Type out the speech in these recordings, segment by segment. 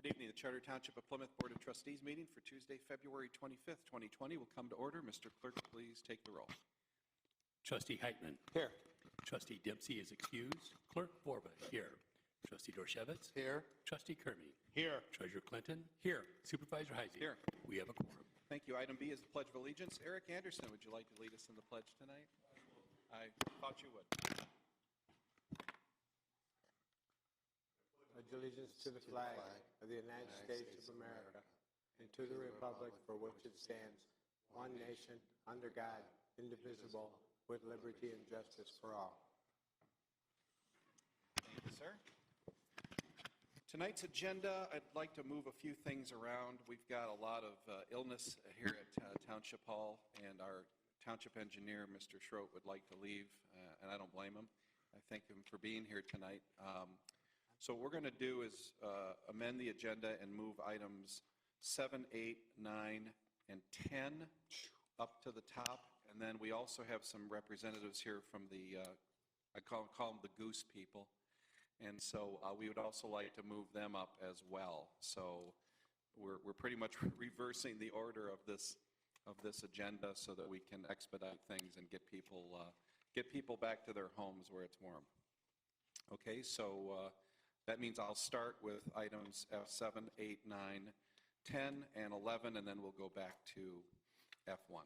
Good evening. The Charter Township of Plymouth Board of Trustees meeting for Tuesday, February 25th, 2020 will come to order. Mr. Clerk, please take the roll. Trustee Heitman. Here. Trustee Dempsey is excused. Clerk Borba here. Trustee Dorshevitz. Here. Trustee Kermy. Here. Treasurer Clinton. Here. Supervisor Heisey. Here. We have a quorum. Thank you. Item B is the Pledge of Allegiance. Eric Anderson, would you like to lead us in the pledge tonight? I thought you would. Pledge allegiance to the flag of the United States of America and to the republic for which it stands, one nation, under God, indivisible, with liberty and justice for all. Thank you, sir. Tonight's agenda, I'd like to move a few things around. We've got a lot of illness here at Township Hall, and our township engineer, Mr. Schroet, would like to leave, and I don't blame him. I thank him for being here tonight. So what we're going to do is amend the agenda and move items 7, 8, 9, and 10 up to the top. And then we also have some representatives here from the, I call them the goose people. And so we would also like to move them up as well. So we're pretty much reversing the order of this agenda so that we can expedite things and get people back to their homes where it's warm. Okay, so that means I'll start with items F7, 8, 9, 10, and 11, and then we'll go back to F1.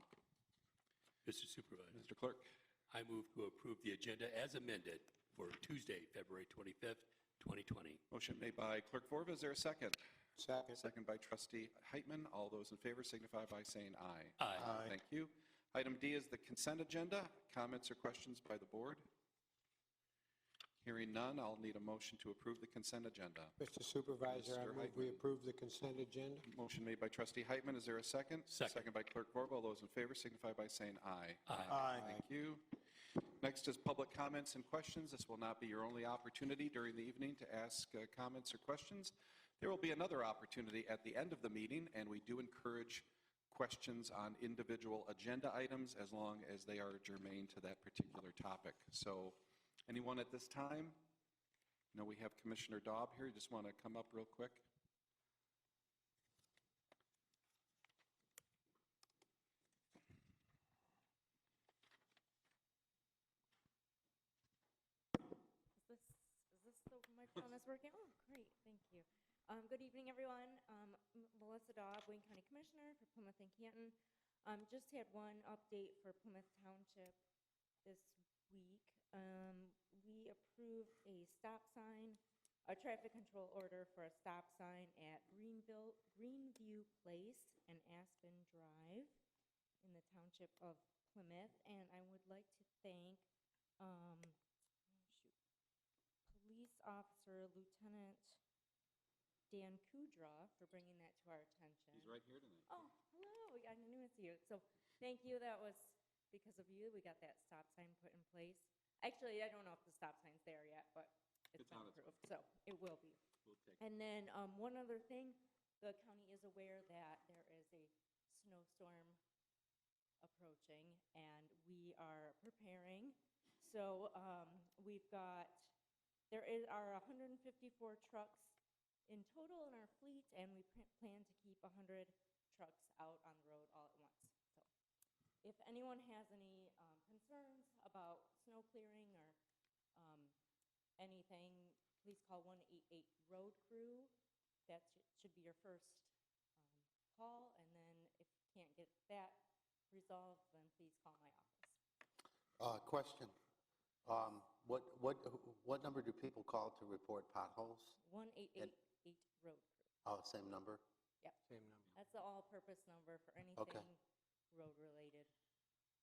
Mr. Supervisor. Mr. Clerk. I move to approve the agenda as amended for Tuesday, February 25th, 2020. Motion made by Clerk Vorba. Is there a second? Second. Second by Trustee Heitman. All those in favor signify by saying aye. Aye. Aye. Thank you. Item D is the consent agenda. Comments or questions by the board? Hearing none, I'll need a motion to approve the consent agenda. Mr. Supervisor, I Mr. move we Heitman. approve the consent agenda. Motion made by Trustee Heitman. Is there a second? Second. Second by Clerk Vorba. All those in favor signify by saying aye. Aye. Thank you. Next is public comments and questions. This will not be your only opportunity during the evening to ask comments or questions. There will be another opportunity at the end of the meeting, and we do encourage questions on individual agenda items as long as they are germane to that particular topic. So anyone at this time? I know we have Commissioner Daub here. You just want to come up real quick? Is this the microphone that's working? Oh, great, thank you. Good evening, everyone. Melissa Daub, Wayne County Commissioner for Plymouth and Canton. Just had one update for Plymouth Township this week. We approved a stop sign, a traffic control order for a stop sign at Greenview Place and Aspen Drive in the Township of Plymouth. And I would like to thank Police Officer Lieutenant Dan Kudra for bringing that to our attention. He's right here tonight. Oh, hello. I didn't even see you. So thank you. That was because of you. We got that stop sign put in place. Actually, I don't know if the stop sign's there yet, but it's been approved, so it will be. We'll take And then one other thing, the county is aware that there is a snowstorm approaching, and we are preparing. So are 154 trucks in total in our fleet, and we plan to keep 100 trucks out on the road all at once. So if anyone has any concerns about snow clearing or anything, please call 188 Road Crew. That should be your first call, and then if you can't get that resolved, then please call my office. Question. What number do people call to report potholes? 188 Road Crew. Oh, same number? Yep. Same number. That's the all-purpose number for anything Okay. road-related.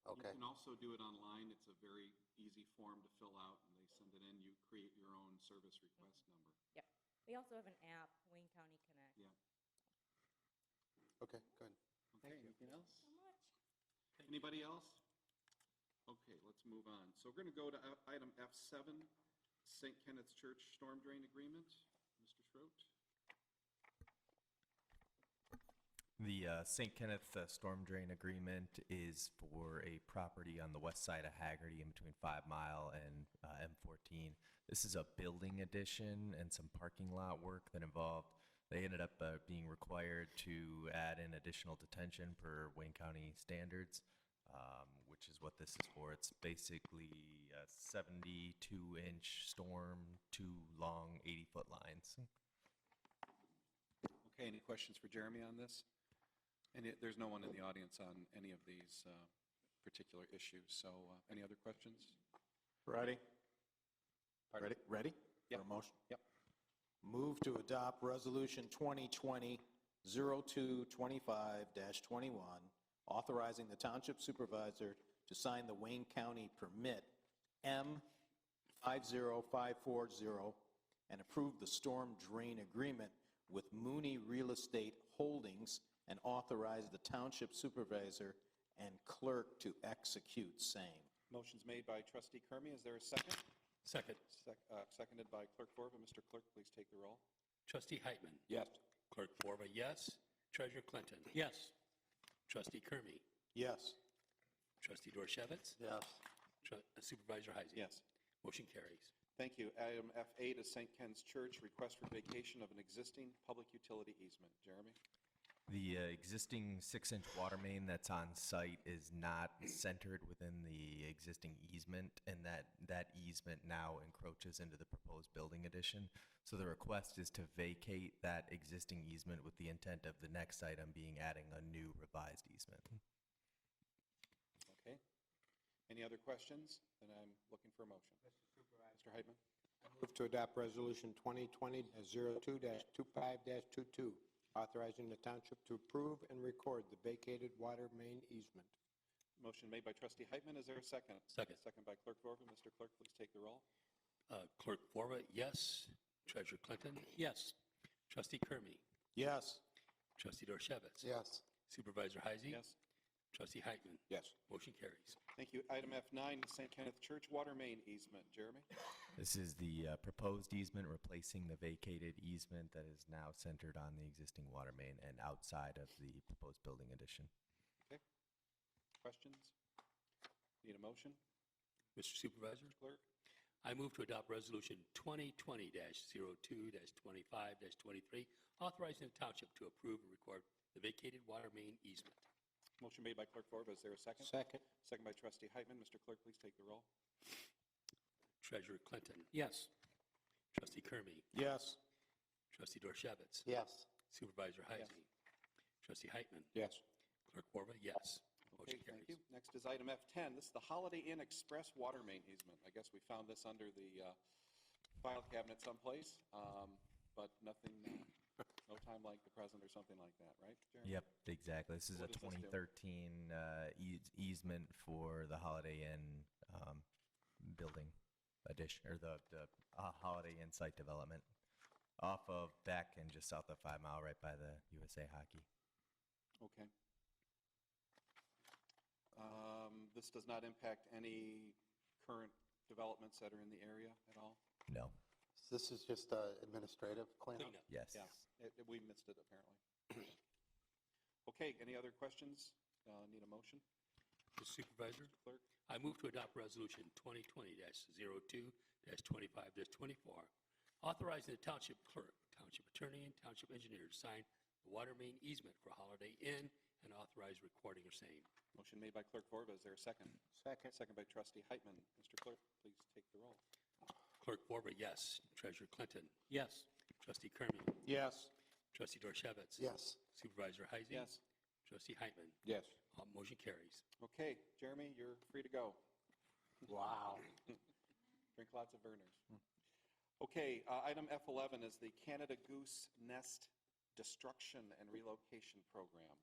Okay. You can also do it online. It's a very easy form to fill out, and they send it in. You create your own service request number. Yep. We also have an app, Wayne County Connect. Yeah. Okay, good. Okay, anything else? So much. Anybody else? Okay, let's move on. So we're going to go to item F7, St. Kenneth's Church Storm Drain Agreement. Mr. Schroet? The St. Kenneth Storm Drain Agreement is for a property on the west side of Haggerty in between 5 Mile and M14. This is a building addition and some parking lot work that involved They ended up being required to add in additional detention per Wayne County standards, which is what this is for. It's basically a 72-inch storm, 2 long 80-foot lines. Okay, any questions for Jeremy on this? And there's no one in the audience on any of these particular issues, so any other questions? Ready? Pardon? Ready? Yep. For a motion? Yep. Move to adopt Resolution 2020-0225-21, authorizing the Township Supervisor to sign the Wayne County Permit M50540 and approve the storm drain agreement with Mooney Real Estate Holdings and authorize the Township Supervisor and Clerk to execute same. Motion's made by Trustee Kermy. Is there a second? Second. Seconded by Clerk Forba. Mr. Clerk, please take the roll. Trustee Heitman. Yes. Clerk Borba, yes. Treasurer Clinton. Yes. Trustee Kermy. Yes. Trustee Dorchevitz. Yes. Supervisor Heisey. Yes. Motion carries. Thank you. Item F8 is St. Ken's Church, request for vacation of an existing public utility easement. Jeremy? The existing 6-inch water main that's on site is not centered within the existing easement, and that easement now encroaches into the proposed building addition. So the request is to vacate that existing easement with the intent of the next item being adding a new revised easement. Okay. Any other questions? Then I'm looking for a motion. Mr. Heitman? Move to adopt Resolution 2020-02-25-22, authorizing the township to approve and record the vacated water main easement. Motion made by Trustee Heitman. Is there a second? Second. Second by Clerk Vorba. Mr. Clerk, please take the roll. Clerk Borba, yes. Treasurer Clinton. Yes. Trustee Kermy. Yes. Trustee Dorchevitz. Yes. Supervisor Heisey. Yes. Trustee Heitman. Yes. Motion carries. Thank you. Item F9 is St. Kenneth Church water main easement. Jeremy? This is the proposed easement replacing the vacated easement that is now centered on the existing water main and outside of the proposed building addition. Okay. Questions? Need a motion? Mr. Supervisor? Clerk? I move to adopt Resolution 2020-02-25-23, authorizing the township to approve and record the vacated water main easement. Motion made by Clerk Vorba. Is there a second? Second. Second by Trustee Heitman. Mr. Clerk, please take the roll. Treasurer Clinton. Yes. Trustee Kermy. Yes. Trustee Dorchevitz. Yes. Supervisor Heisey. Trustee Heitman. Yes. Clerk Borba, yes. Okay, Motion thank you. carries. Next is item F10. This is the Holiday Inn Express water main easement. I guess we found this under the file cabinet someplace, but nothing, no time like the present or something like that, right, Jeremy? Yep, exactly. This is What a does this do? 2013 easement for the Holiday Inn building addition, or the Holiday Inn site development off of Beck and just south of 5 Mile, right by the USA Hockey. Okay. This does not impact any current developments that are in the area at all? No. This is just administrative cleanup? Cleanup. Yes. Yeah, we missed it apparently. Okay, any other questions? Need a motion? Mr. Supervisor? Clerk? I move to adopt Resolution 2020-02-25-24, authorizing the township clerk, township attorney, and township engineer to sign the water main easement for Holiday Inn and authorize recording of same. Motion made by Clerk Vorba. Is there a second? Second. Second by Trustee Heitman. Mr. Clerk, please take the roll. Clerk Borba, yes. Treasurer Clinton. Yes. Trustee Kermy. Yes. Trustee Dorchevitz. Yes. Supervisor Heisey. Yes. Trustee Heitman. Yes. Motion carries. Okay, Jeremy, you're free to go. Wow. Drink lots of burners. Okay, item F11 is the Canada Goose Nest Destruction and Relocation Program.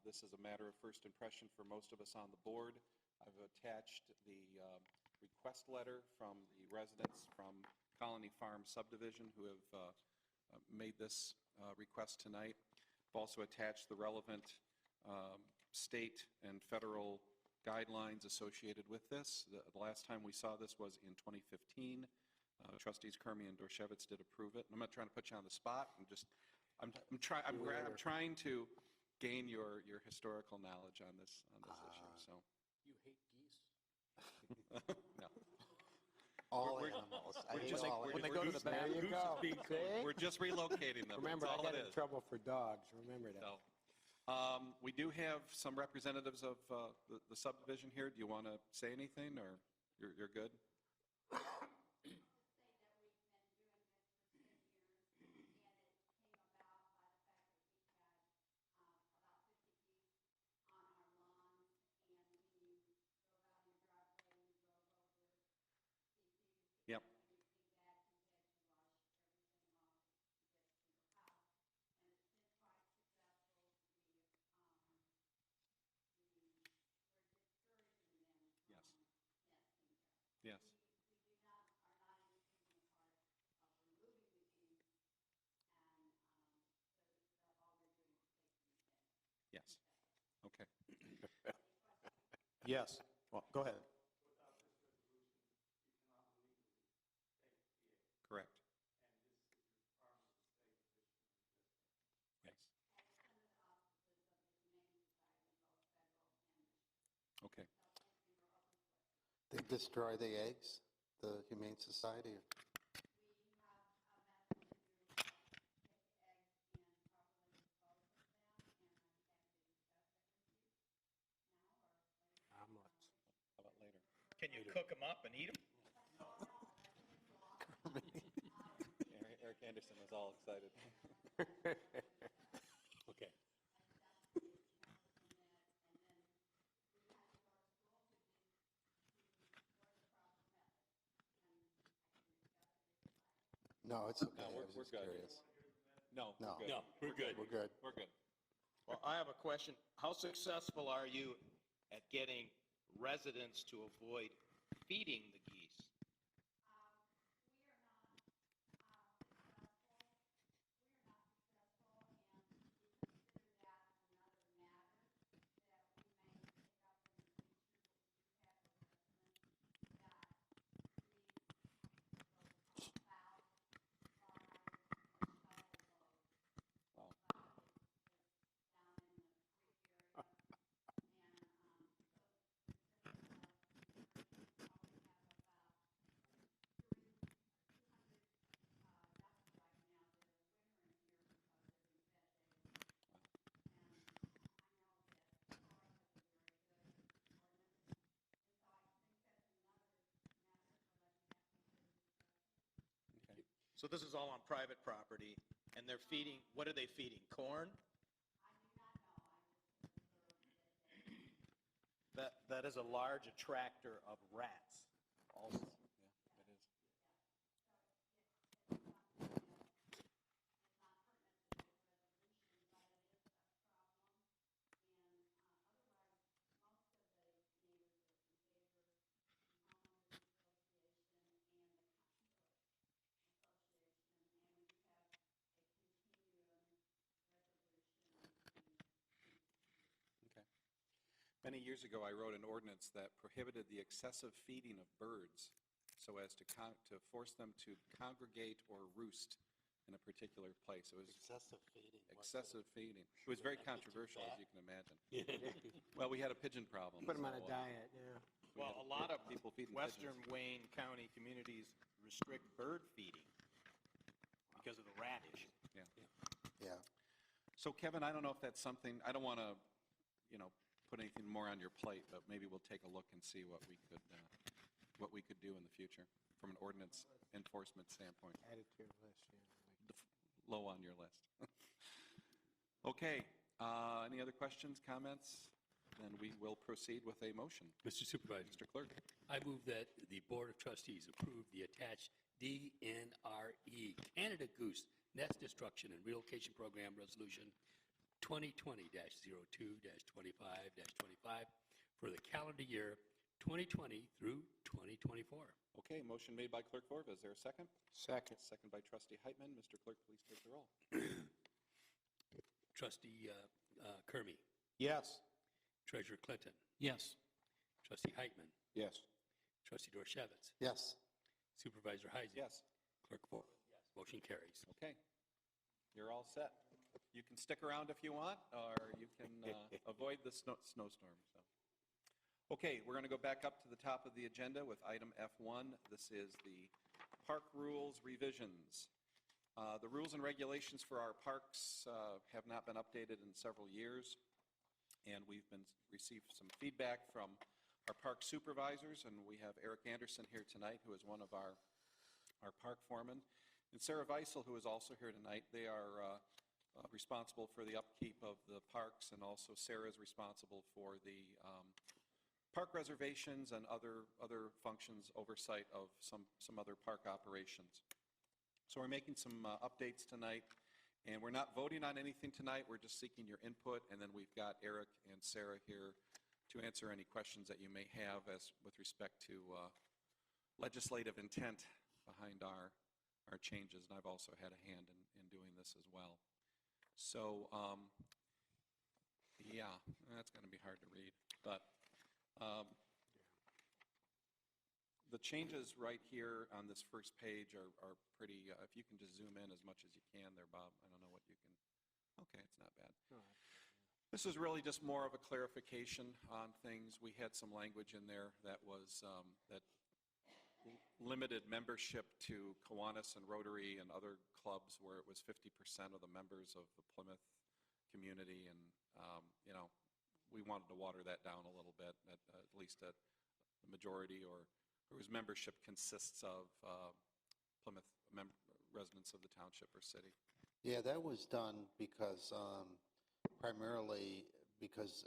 This is a matter of first impression for most of us on the board. I've attached the request letter from the residents from Colony Farm subdivision who have made this request tonight. I've also attached the relevant state and federal guidelines associated with this. The last time we saw this was in 2015. Trustees Kermy and Dorchevitz did approve it. I'm not trying to put you on the spot. I'm trying to gain your historical knowledge on this issue. So You hate geese? no. All We're- animals. I we're hate just- all we're when they go to the There bathroom. you go. See? We're just relocating them. Remember, That's I all got it in is. trouble for dogs, remember that. So, we do have some representatives of the subdivision here. Do you want to say anything, or you're good? Yep. Yes. Yes. Yes. Okay. Yes. Well, go ahead. Correct. Yes. Okay. They destroy the eggs, the Humane Society? Omelets. How about later? Can you cook them up and eat them? Eric Anderson is all excited. Okay. No, it's okay. No, I was we're just good. curious. No, No. we're good. No, we're good. We're good. We're good. Well, I have a question. How successful are you at getting residents to avoid feeding the geese? So this is all on private property, and they're feeding, what are they feeding, corn? That is a large attractor of rats also. Yeah, it is. Okay. Many years ago, I wrote an ordinance that prohibited the excessive feeding of birds so as to force them to congregate or roost in a particular place. It was Excessive feeding. excessive feeding. It was very controversial, as you can imagine. Well, we had a pigeon problem. Put them on a so, diet, yeah. we Well, had a lot of people feeding western pigeons. Wayne County communities restrict bird feeding because of the rat issue. Yeah. So Kevin, I don't know if that's something, I don't want to, put anything more on your plate, but maybe we'll take a look and see what we could do in the future from an ordinance enforcement standpoint. Add it to your list, yeah. Low on your list. Okay, any other questions, comments? Then we will proceed with a motion. Mr. Supervisor, Mr. Clerk? I move that the Board of Trustees approve the attached DNRE Canada Goose Nest Destruction and Relocation Program Resolution 2020-02-25-25 for the calendar year 2020 through 2024. Okay, motion made by Clerk Vorba. Is there a second? Second. Second by Trustee Heitman. Mr. Clerk, please take the roll. Trustee Kermy. Yes. Treasurer Clinton. Yes. Trustee Heitman. Yes. Trustee Dorchevitz. Yes. Supervisor Heisey. Yes. Clerk Ford. Yes. Motion carries. Okay. You're all set. You can stick around if you want, or you can avoid the snowstorm. So, okay, we're going to go back up to the top of the agenda with item F1. This is the park rules revisions. The rules and regulations for our parks have not been updated in several years, and we've received some feedback from our park supervisors, and we have Eric Anderson here tonight, who is one of our park foremen, and Sarah Weissel, who is also here tonight. They are responsible for the upkeep of the parks, and also Sarah is responsible for the park reservations and other functions, oversight of some other park operations. So we're making some updates tonight, and we're not voting on anything tonight. We're just seeking your input, and then we've got Eric and Sarah here to answer any questions that you may have with respect to legislative intent behind our changes, and I've also had a hand in doing this as well. So, yeah, that's going to be hard to read, but the changes right here on this first page are pretty, if you can just zoom in as much as you can there, Bob. I don't know what you can, okay, it's not bad. This is really just more of a clarification on things. We had some language in there that was, that limited membership to Kiwanis and Rotary and other clubs where it was 50% of the members of the Plymouth community, and, you know, we wanted to water that down a little bit, at least at the majority or whose membership consists of Plymouth residents of the township or city. Yeah, that was done because, primarily because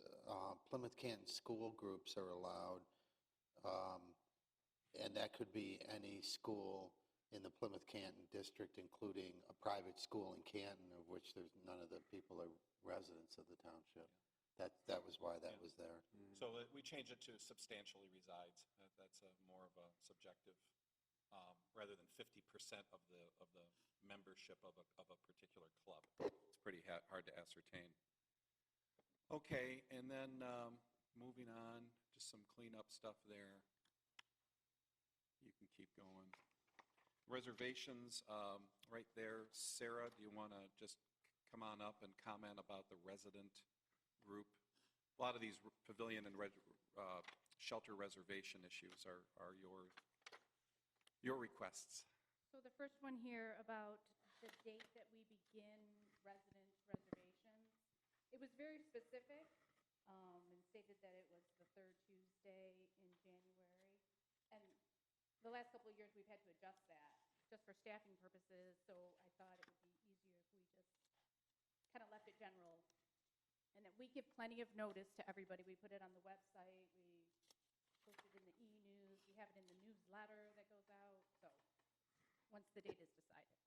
Plymouth Canton school groups are allowed, and that could be any school in the Plymouth Canton district, including a private school in Canton, of which there's none of the people are residents of the township. That was why that was there. So we changed it to substantially resides. That's more of a subjective, rather than 50% of the membership of a particular club. It's pretty hard to ascertain. Okay, and then moving on, just some cleanup stuff there. You can keep going. Reservations, right there. Sarah, do you want to just come on up and comment about the resident group? A lot of these pavilion and shelter reservation issues are your requests. So the first one here about the date that we begin resident reservations, it was very specific and stated that it was the third Tuesday in January. And the last couple of years, we've had to adjust that just for staffing purposes, so I thought it would be easier if we just kind of left it general. And that we give plenty of notice to everybody. We put it on the website, we post it in the e-news, we have it in the newsletter that goes out, so once the date is decided.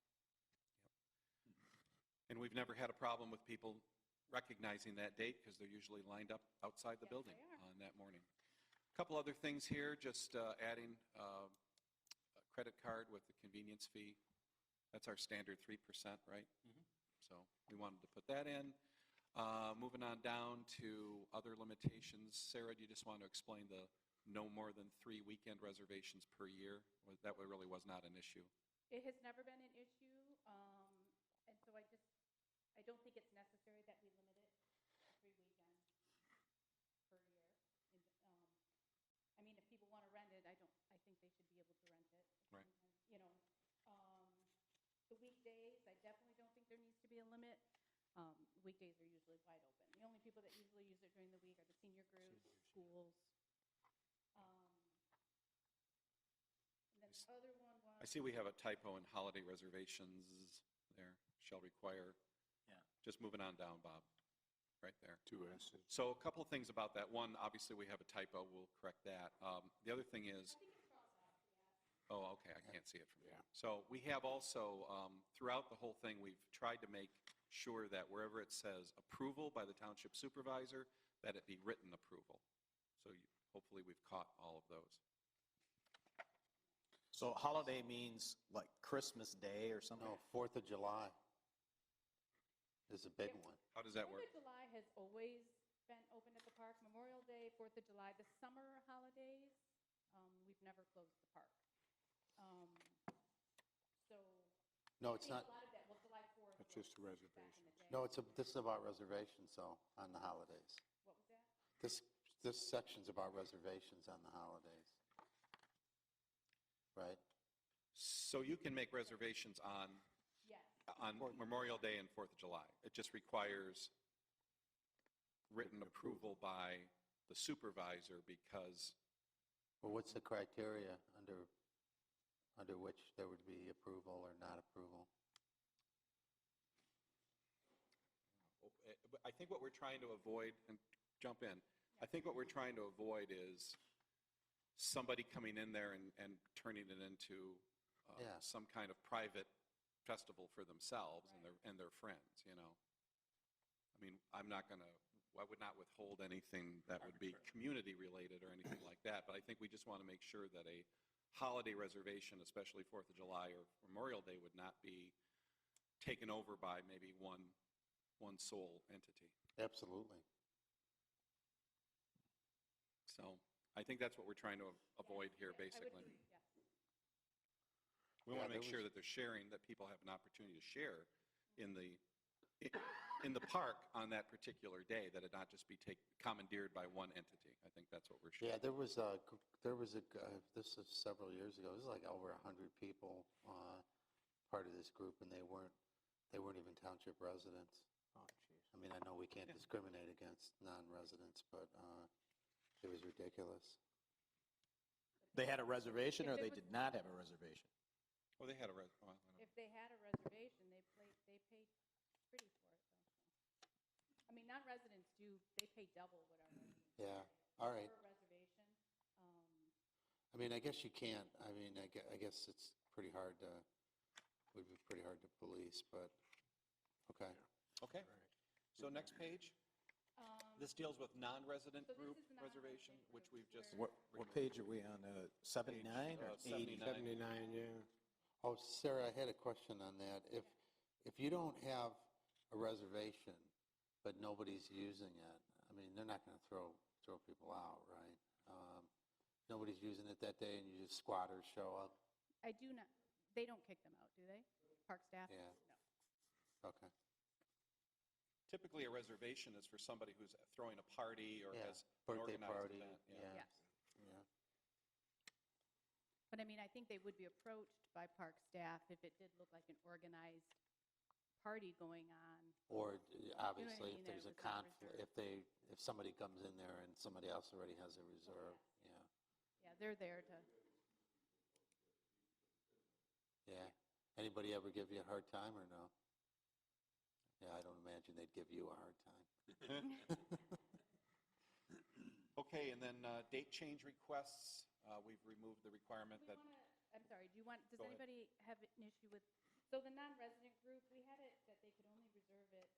And we've never had a problem with people recognizing that date because they're usually lined up outside the Yes, building they are. on that morning. A couple other things here, just adding a credit card with the convenience fee. That's our standard 3%, right? So we wanted to put that in. Moving on down to other limitations. Sarah, do you just want to explain the no more than 3 weekend reservations per year? That really was not an issue. It has never been an issue, and so I don't think it's necessary that we limit it to 3 weekends per year. And, I mean, if people want to rent it, I think they should be able to rent it. Right. You know, the weekdays, I definitely don't think there needs to be a limit. Weekdays are usually wide open. The only people that usually use it during the week are the senior groups, schools. And then the other one was... I see we have a typo in holiday reservations there, shall require. Yeah. Just moving on down, Bob, right there. 2 S's. So a couple of things about that. One, obviously we have a typo, we'll correct that. The other thing is, oh, okay, I can't see it from here. So we have also, throughout the whole thing, we've tried to make sure that wherever it says approval by the township supervisor, that it be written approval. So hopefully we've caught all of those. So holiday means like Christmas Day or something? No, 4th of July is a big one. How does that work? 4th of July has always been open at the park. Memorial Day, 4th of July, the summer holidays, we've never closed the park. So No, I it's think not. a lot of that, well, July 4th. That's just a was reservation. back in the day. No, this is about reservations, though, on the holidays. What was that? This section's about reservations on the holidays. Right? So you can make reservations Yes. on Memorial Day and 4th of July. It just requires written approval by the supervisor because, Well, what's the criteria under which there would be approval or not approval? I think what we're trying to avoid, and jump in, I think what we're trying to avoid is somebody coming in there and turning it into Yeah. some kind of private festival for themselves and their friends, you know? I mean, I would not withhold anything that would be community-related or anything like that, but I think we just want to make sure that a holiday reservation, especially 4th of July or Memorial Day, would not be taken over by maybe one sole entity. Absolutely. So I think that's what we're trying to avoid here, I would basically. agree, yes. We want to make sure that they're sharing, that people have an opportunity to share in the park on that particular day, that it not just be commandeered by one entity. I think that's what we're Yeah, showing. this was several years ago, it was like over 100 people, part of this group, and they weren't even township residents. Oh, jeez. I mean, I know we can't discriminate against non-residents, but it was ridiculous. They had a reservation or If it they was- did not have a reservation? Well, they had I don't know. If they had a reservation, they paid pretty for it, though. So. I mean, non-residents they pay double what our residents pay. Yeah, all right. For a reservation. I mean, I guess you can't, I guess it's would be pretty hard to police, but, okay. Okay. So next page, this deals with non-resident So this group is the reservation, non-resident which we've groups just. What page are we on? 79 or 80? 79. 79, yeah. Oh, Sarah, I had a question on that. If you don't have a reservation, but nobody's using it, I mean, they're not going to throw people out, right? Nobody's using it that day, and you just squatters show up? I do not, they don't kick them out, do they? Park staff? Yeah. No. Okay. Typically, a reservation is for somebody who's throwing a party or Yeah, has an birthday organized party, event. yeah. Yes. Yeah. But I mean, I think they would be approached by park staff if it did look like an organized party going on. Or obviously, mean, if there's that a it was not conflict, if somebody comes in there and somebody else already has a reserve, yeah. Yeah, they're there to, Yeah. Anybody ever give you a hard time or no? Yeah, I don't imagine they'd give you a hard time. Okay, and then date change requests, we've removed the requirement that, I'm sorry, does Go ahead. anybody have an issue with, so the non-resident group, we had it that they could only reserve it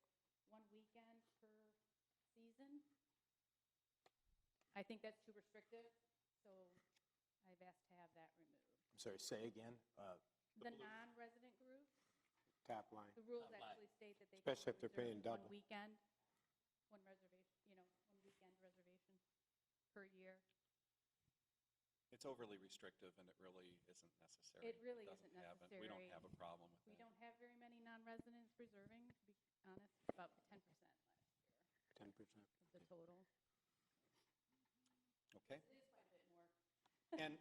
one weekend per season. I think that's too restrictive, so I've asked to have that removed. I'm sorry, say again? The non-resident group, Top line. the rules actually state that they can Especially if they're only paying reserve double. one weekend, one reservation, one weekend reservation per year. it's overly restrictive and it really isn't necessary. It really doesn't isn't have it. We don't necessary. have a problem with We that. don't have very many non-residents reserving, to be honest, about 10% last year 10%. of the total. Okay? It is quite a bit more.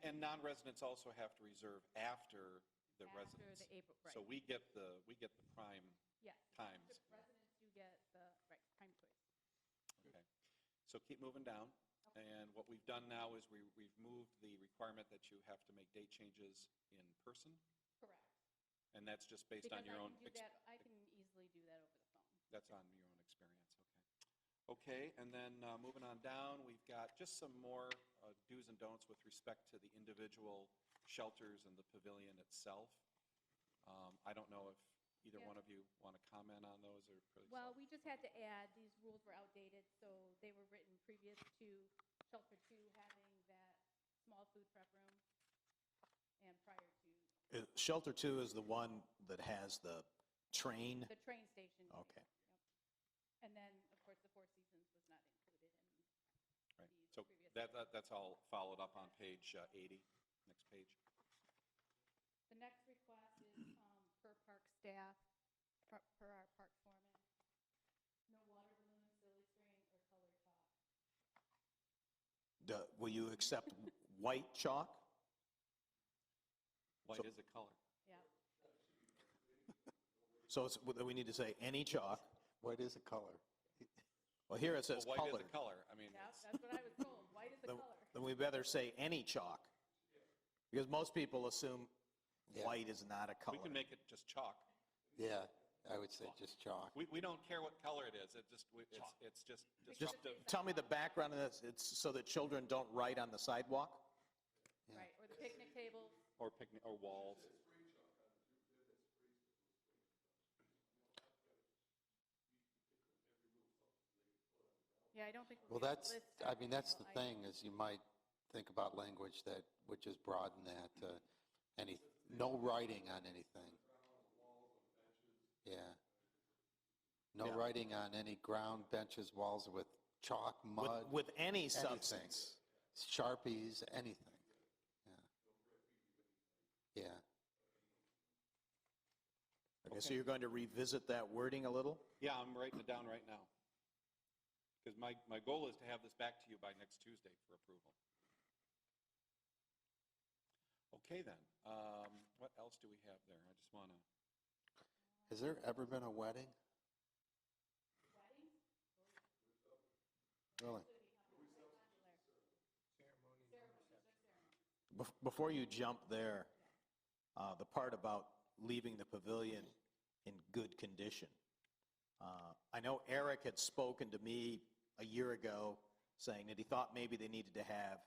And non-residents also have to reserve after the After residents. the April, right. So we get the prime Yes. times. The residents do get the, prime choice. Okay. So keep moving down. And what we've done now is we've moved the requirement that you have to make date changes in person. Correct. And that's just based on your own. I can easily do that over the phone. That's on your own experience, okay. Okay, and then moving on down, we've got just some more do's and don'ts with respect to the individual shelters and the pavilion itself. I don't know if either Yeah. one of you want to comment on those or pretty Well, we just had to add, these rules were outdated, so they were written previous to Shelter 2 having that small food prep room and prior to Shelter 2 is the one that has the train? the train station. Okay. Yep. And then, of course, the Four Seasons was not included in Right. these So previous. that's all followed up on page 80, next page. The next request is per park staff, per our park foreman, no water balloon, silly string, or colored chalk. Will you accept white chalk? White So- is a color. Yeah, So we need to say any chalk. What is a color? Well, here it says Well, white is colored. a color. I mean, Yeah, that's what I was told. White is a Then color. then we better say any chalk. Because most people assume Yeah. white is not a color. we can make it just chalk. Yeah, I would say just chalk. We don't care what color it is. It's just Just disruptive. tell me the background of this. It's so that children don't write on the sidewalk? Yeah. Right, or the picnic tables. Or picnic, or walls. Yeah, I don't think Well, we're going that's, to list I mean, that's the every thing, single is you might think about language that would just broaden that, no writing on anything. Yeah. No Yeah. writing on any ground, benches, walls with chalk, mud, With any anything. substance. Sharpies, anything. Yeah. Yeah. Okay, so you're going to revisit that wording a little? Yeah, I'm writing it down right now. Because my goal is to have this back to you by next Tuesday for approval. Okay, then. What else do we have there? I just want to... Has there ever been a wedding? Really? Before you jump there, the part about leaving the pavilion in good condition. I know Eric had spoken to me a year ago saying that he thought maybe they needed to have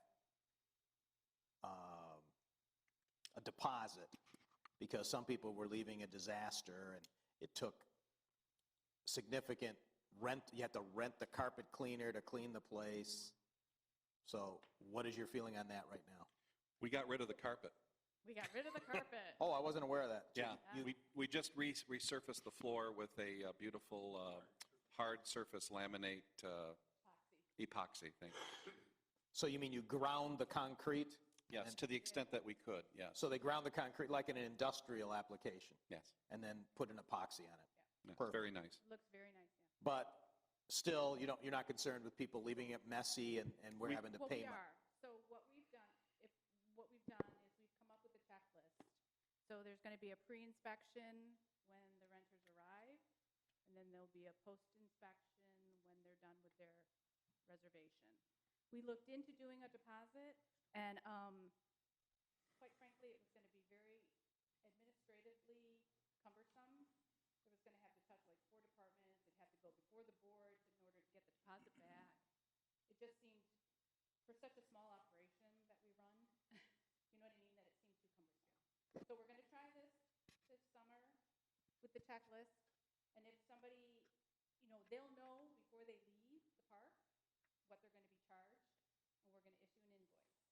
a deposit because some people were leaving a disaster and it took significant rent. You had to rent the carpet cleaner to clean the place. So what is your feeling on that right now? We got rid of the carpet. We got rid of the carpet. Oh, I wasn't aware of that. Yeah, You- we just resurfaced the floor with a beautiful hard surface laminate epoxy thing. So you mean you ground the concrete? Yes, to the extent that we could, yes. So they ground the concrete like in an industrial application Yes, and then put an epoxy on it? yeah, Perfect. very nice. Looks very nice, yeah. But still, you're not concerned with people leaving it messy and we're having to Well, pay we money? are. So what we've done is we've come up with a checklist. So there's going to be a pre-inspection when the renters arrive, and then there'll be a post-inspection when they're done with their reservation. We looked into doing a deposit, and quite frankly, it was going to be very administratively cumbersome. It was going to have to touch like 4 departments. It had to go before the board in order to get the deposit back. It just seemed, for such a small operation that we run, you know what I mean, that it seemed too cumbersome. So we're going to try this summer with the checklist, and if somebody, they'll know before they leave the park what they're going to be charged, and we're going to issue an invoice.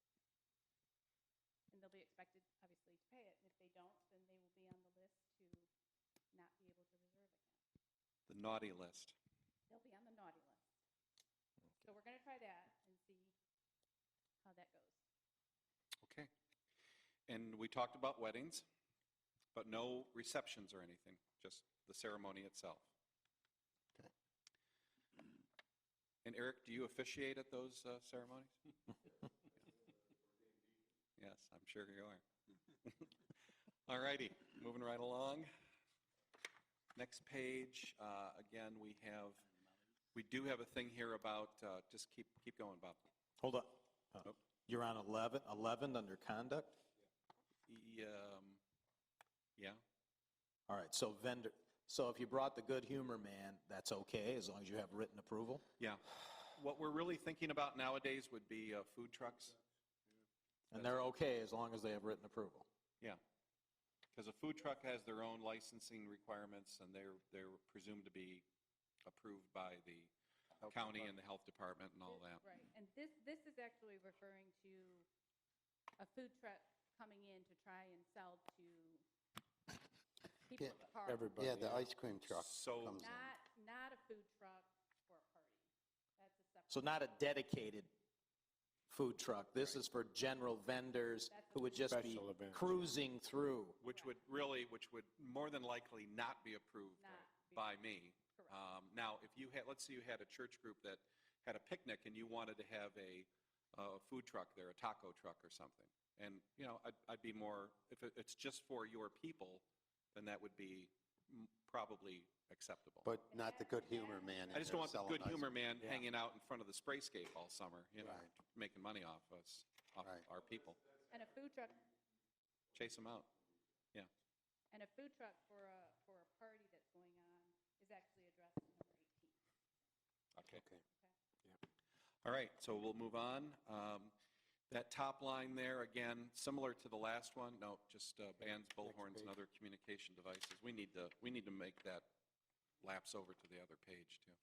And they'll be expected, obviously, to pay it, and if they don't, then they will be on the list to not be able to reserve again. The naughty list. They'll be on the naughty list. So we're going to try that and see how that goes. Okay. And we talked about weddings, but no receptions or anything, just the ceremony itself. Okay. And Eric, do you officiate at those ceremonies? Yes, I'm sure you are. All righty, moving right along. Next page, again, we do have a thing here about, just keep going, Bob. Hold on. Nope. You're on 11 under conduct? Yeah, All right, so if you brought the good humor man, that's okay, as long as you have written approval? yeah. What we're really thinking about nowadays would be food trucks. And they're okay as long as they have written approval? Yeah, because a food truck has their own licensing requirements, and they're presumed to be approved by the county and the health department and all that. Right, and this is actually referring to a food truck coming in to try and sell to people Yeah, at the park. Yeah, the ice cream truck So- comes in. Not a food truck for a party. That's a separate. So not a dedicated food truck. This is for general vendors who would just be Special events. cruising through. Which would more than likely not be approved Not be- by me. Correct. Now, if you had, let's say you had a church group that had a picnic and you wanted to have a food truck there, a taco truck or something, and, I'd be more, if it's just for your people, then that would be probably acceptable. But not the good humor man. I just don't want the good humor man Yeah. hanging out in front of the sprayscape all summer, Right. making money off us, off Right. our people. And a food truck, Chase them out. Yeah. and a food truck for a party that's going on is actually addressed in number 18. Okay. Okay. All right, so we'll move on. That top line there, again, similar to the last one, no, just bands, bullhorns, and other communication devices. We need to make that lapse over to the other page, too.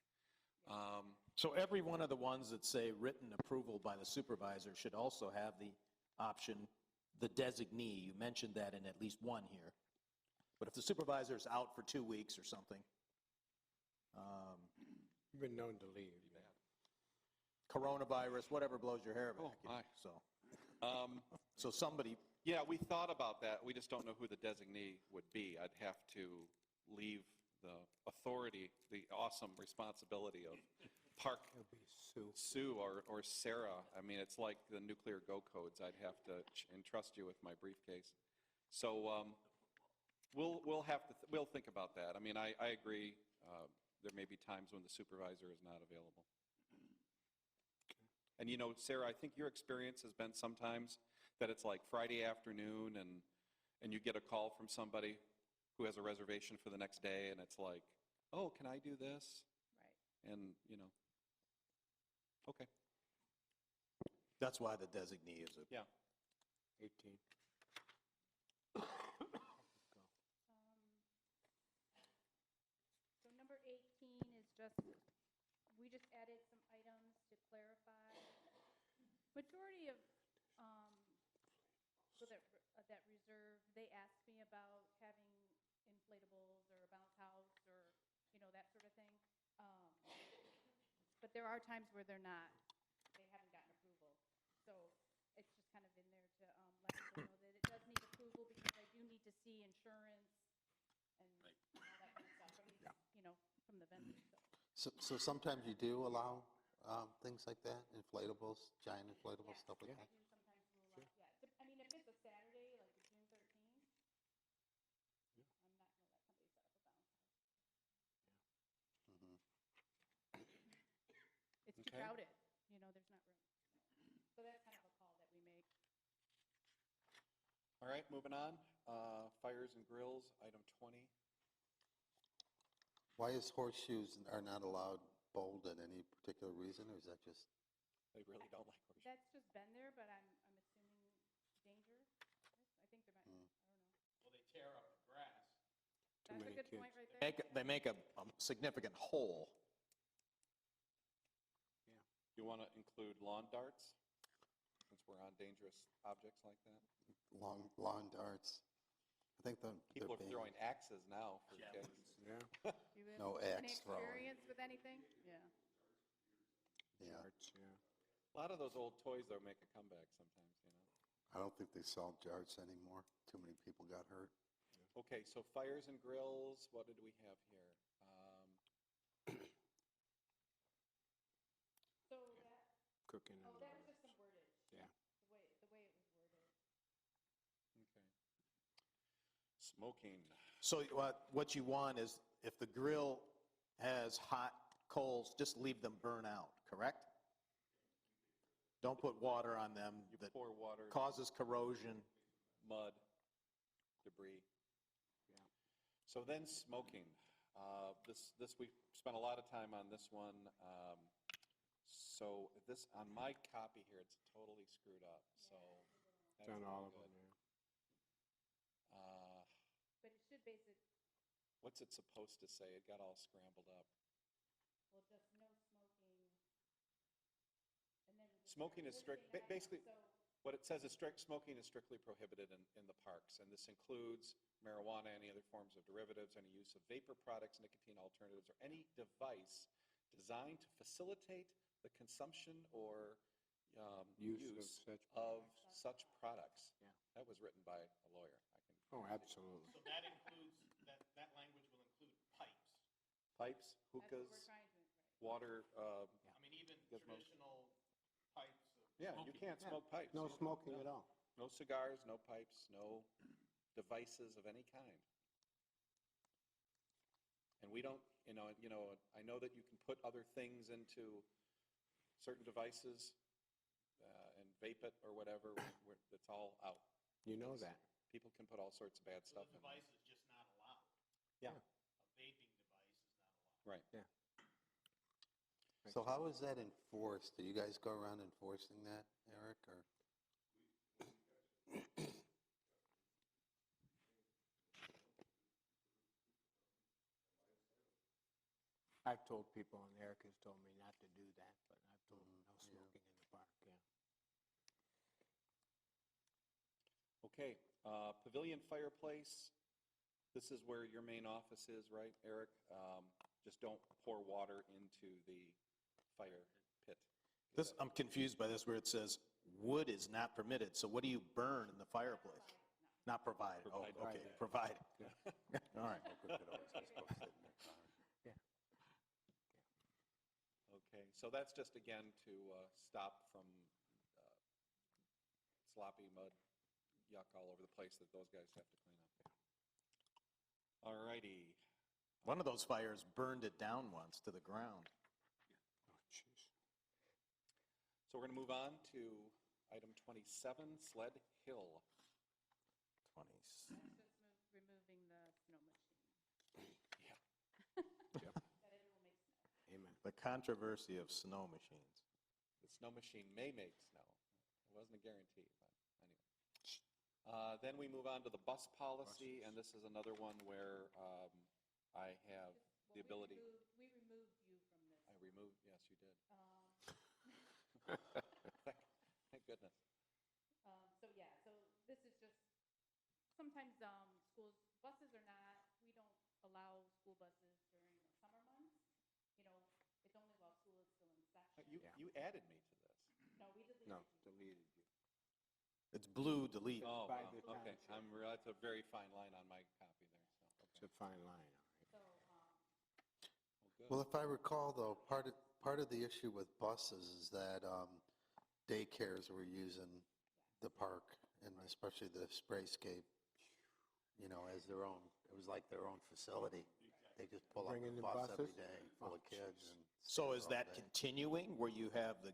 So every one of the ones that say written approval by the supervisor should also have the option, the designee. You mentioned that in at least one here. But if the supervisor's out for 2 weeks or something, You've been known to leave. coronavirus, whatever blows your hair back. my. So somebody, Yeah, we thought about that. We just don't know who the designee would be. I'd have to leave the authority, the awesome responsibility of Park It'll be Sue. Sue or Sarah. I mean, it's like the nuclear go codes. I'd have to entrust you with my briefcase. So we'll think about that. I mean, I agree. There may be times when the supervisor is not available. And you know, Sarah, I think your experience has been sometimes that it's like Friday afternoon and you get a call from somebody who has a reservation for the next day, and it's like, oh, can I do this? Right. And, you know, okay. that's why the designee is a, Yeah. 18. So number 18 is just, we just added some items to clarify. Majority of, so that reserve, they asked me about having inflatables or a bounce house or, that sort of thing. But there are times where they're not, they haven't gotten approval. So it's just kind of in there to let people know that it does need approval because I do need to see insurance and all that kind of stuff from these, from the vendors. So sometimes you do allow things like that, inflatables, giant inflatables, stuff like I that? do sometimes rule out, yeah. I mean, if it's a Saturday, like a June 13th, I'm not going to let somebody set up a bounce house. Mhm. It's too Okay. crowded, there's not room. So that's kind of a call that we make. All right, moving on. Fires and grills, item 20. Why is horseshoes are not allowed bolded? Any particular reason, or is that just? They really don't like horseshoes. That's just been there, but I'm assuming danger. I think there might, I don't know. well, they tear up the grass. That's a many good kids. point right there. They make a significant hole. You want to include lawn darts, since we're on dangerous objects like that? Lawn darts. I think People are throwing axes now for kids. Yeah. You have No any axe throwing. experience with anything? Yeah. Yeah, Arts, yeah. A lot of those old toys, though, make a comeback sometimes, I don't think they sell darts anymore. Too many people got hurt. Okay, so fires and grills, what did we have here? So that, Cooking and. that was just some wordage. Yeah. The way it was worded. Okay. Smoking. So what you want is if the grill has hot coals, just leave them burn out, correct? Don't put water on them You that pour water, causes corrosion. mud, debris. So then smoking. We spent a lot of time on this one. So this, on my copy here, it's totally screwed up, so. It's that's on not all of good. them, yeah. But it should basic, What's it supposed to say? It got all scrambled up. well, just no smoking. And then. Smoking is strict, listing items, basically, so- what it says is smoking is strictly prohibited in the parks, and this includes marijuana, any other forms of derivatives, any use of vapor products, nicotine alternatives, or any device designed to facilitate the consumption or use of such products. Yeah. That was written by a lawyer. Oh, absolutely. So that includes, that language will include pipes. Pipes, That's what hookahs, we're trying to, right. water, I mean, even Gizmos. traditional pipes of yeah, you can't smoke pipes. No smoking at all. No cigars, no pipes, no devices of any kind. we don't, I know that you can put other things into certain devices and vape it or whatever. It's all out. You know that. People can put all sorts of bad stuff in. device is just not allowed. Yeah. A vaping device is not allowed. Right. Yeah. So how is that enforced? Do you guys go around enforcing that, Eric, or? I've told people, and Eric has told me not to do that, but I've told them no smoking in the park, yeah. Okay, pavilion fireplace. This is where your main office is, right, Eric? Just don't pour water into the fire pit. I'm confused by this where it says wood is not permitted. So what do you burn in the fireplace? Not provided. Oh, okay, provided. All right. Okay, so that's just, again, to stop from sloppy mud, yuck all over the place that those guys have to clean up. All righty. One of those fires burned it down once to the ground. Oh, jeez. So we're going to move on to item 27, Sled Hill. 20. Just removing the snow machine. Yeah. Yep. That it will make snow. Amen. The controversy of snow machines. The snow machine may make snow. It wasn't a guarantee, but anyway. Then we move on to the bus policy, and this is another one where I have the ability. We removed you from this. I removed, yes, you did. Um, Thank goodness. So yeah, so this is just, sometimes schools, buses are not, we don't allow school buses during the summer months. It's only while school is still in session. You added me to this. No, we deleted No, you. deleted you. It's blue delete. Oh, by wow, the okay. township. That's a very fine line on my copy there, so, It's okay. a fine line, all right. So, Good. Well, if I recall, though, part of the issue with buses is that daycares were using the park, and especially the Sprayscape, as their own, it was like their own facility. They just pull up Bringing a in bus every buses? day full Oh, of kids. jeez. And So stay is there all that day. continuing where you have the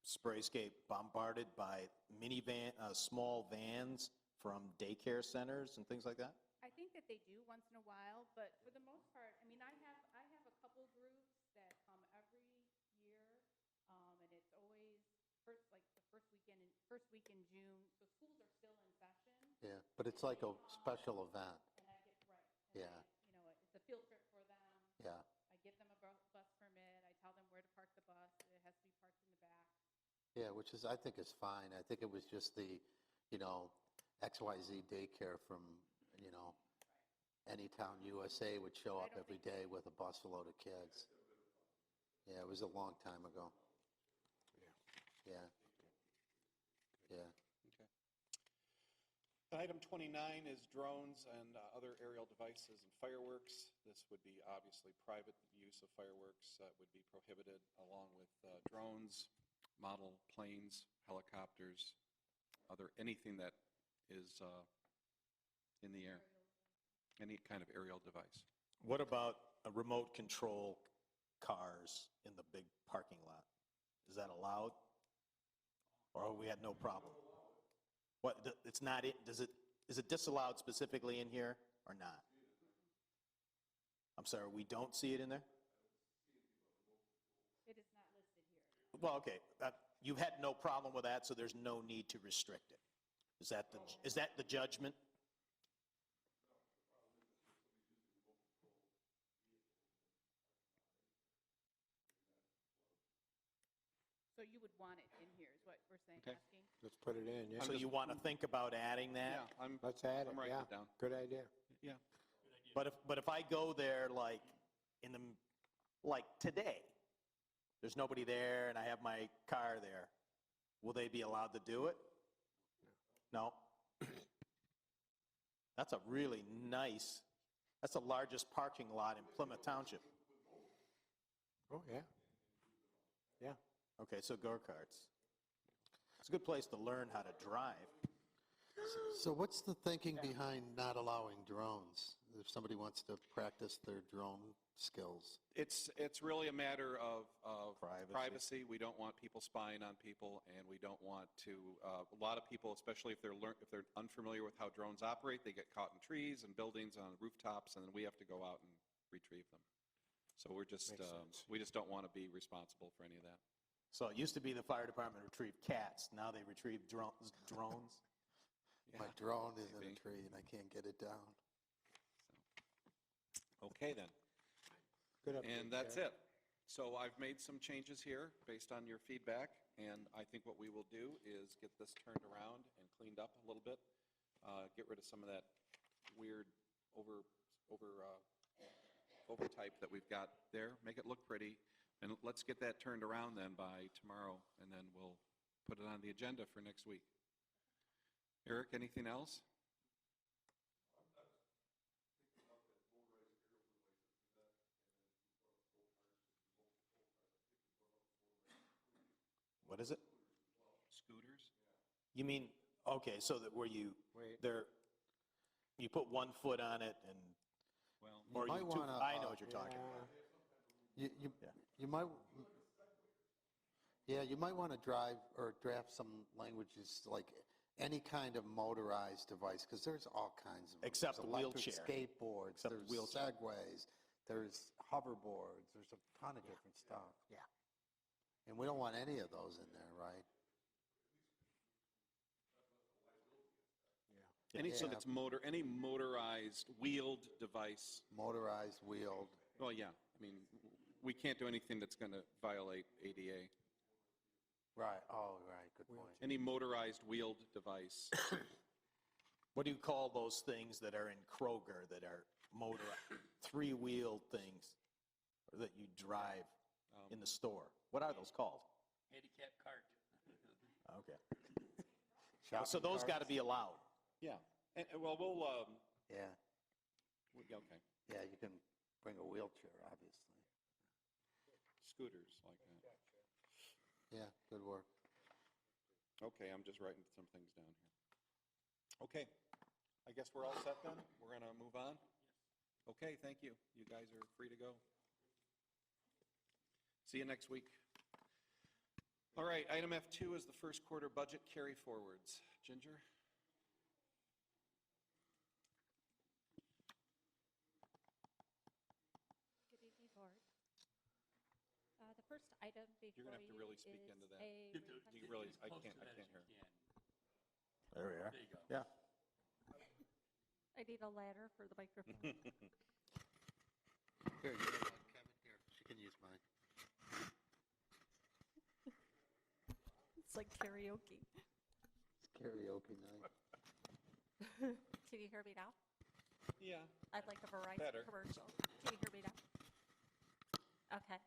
Sprayscape bombarded by minivan, small vans from daycare centers and things like that? I think that they do once in a while, but for the most part, I mean, I have a couple groups that come every year, and it's always the first week in June, so schools are still in session. Yeah, but it's like a special event. And I get, right. Yeah. It's a field trip for them. Yeah. I give them a bus permit. I tell them where to park the bus. It has to be parked in the back. Yeah, which is, I think is fine. I think it was just the, XYZ daycare from, Anytown, USA would show up every day with a busload of kids. Yeah, it was a long time ago. Yeah. Yeah. Okay. Item 29 is drones and other aerial devices and fireworks. This would be obviously private use of fireworks would be prohibited, along with drones, model planes, helicopters, anything that is in the air, any kind of aerial device. What about remote control cars in the big parking lot? Is that allowed? Or we had no problem? What, it's not, is it disallowed specifically in here or not? I'm sorry, we don't see it in there? It is not listed here. Well, okay, you had no problem with that, so there's no need to restrict it. Is that the judgment? So you would want it in here, is what we're saying, Okay. asking? Let's put it in, yeah. So you want to think about adding that? Yeah, Let's add it, I'm writing yeah. it down. Good idea. Yeah. But if I go there like like today, there's nobody there and I have my car there, will they be allowed to do it? No? That's a really nice, that's the largest parking lot in Plymouth Township. Oh, yeah. Yeah. Okay, so go-karts. It's a good place to learn how to drive. So what's the thinking behind not allowing drones? if somebody wants to practice their drone skills. It's really a matter of Privacy. privacy. We don't want people spying on people, and we don't want to, a lot of people, especially if they're unfamiliar with how drones operate, they get caught in trees and buildings on rooftops, and then we have to go out and retrieve them. So we just don't want to be responsible for any of that. So it used to be the fire department retrieved cats, now they retrieve drones? My drone is in a maybe. tree and I can't get it down. Okay, then. Good update, And that's Chair. it. So I've made some changes here based on your feedback, and I think what we will do is get this turned around and cleaned up a little bit, get rid of some of that weird overtype that we've got there, make it look pretty, and let's get that turned around then by tomorrow, and then we'll put it on the agenda for next week. Eric, anything else? What is it? Scooters? You mean, okay, so that where you, Wait. you put 1 foot on it and, Well, or you might two, wanna, I know what you're talking about. You might, you might want to drive or draft some languages like any kind of motorized device, because there's all kinds of them. Except There's the electric wheelchair. skateboards, Except the there's wheelchair. segways, there's hoverboards, there's a ton of different stuff. Yeah. And we don't want any of those in there, right? any, so Yeah. that's any motorized wheeled device. Motorized, wheeled. Well, yeah, I mean, we can't do anything that's going to violate ADA. Right, oh, right, good point. Any motorized wheeled device. What do you call those things that are in Kroger that are motorized, 3-wheeled things that you drive in the store? What are those called? Handicap cart. Okay. Shopping So those got to carts? be allowed. Yeah, well, we'll, Yeah, okay, yeah, you can bring a wheelchair, obviously. scooters like that. Yeah, good work. Okay, I'm just writing some things down here. Okay, I guess we're all set then? We're going to move on? Okay, thank you. You guys are free to go. See you next week. All right, item F2 is the first quarter budget carry forwards. Ginger? Good evening, Board. The first item You're before going to have to you really speak is into that. a You request- really, I Close can't to that as hear. you can. There we are. There you go. Yeah. I need a ladder for the microphone. Here, you know what, Kevin, here, she can use mine. It's like karaoke. It's karaoke night. Can you hear me now? Yeah. I'd like a Verizon Better. commercial. Can you hear me now? Okay.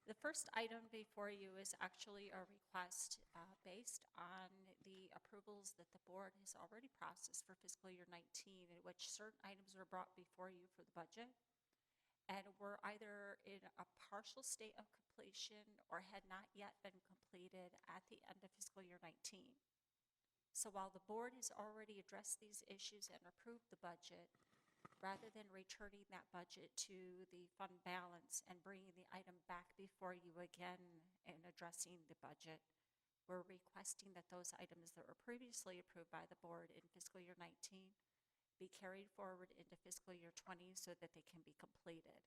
The first item before you is actually a request based on the approvals that the board has already processed for fiscal year 19, in which certain items were brought before you for the budget and were either in a partial state of completion or had not yet been completed at the end of fiscal year 19. So while the board has already addressed these issues and approved the budget, rather than returning that budget to the fund balance and bringing the item back before you again and addressing the budget, we're requesting that those items that were previously approved by the board in fiscal year 19 be carried forward into fiscal year 20 so that they can be completed.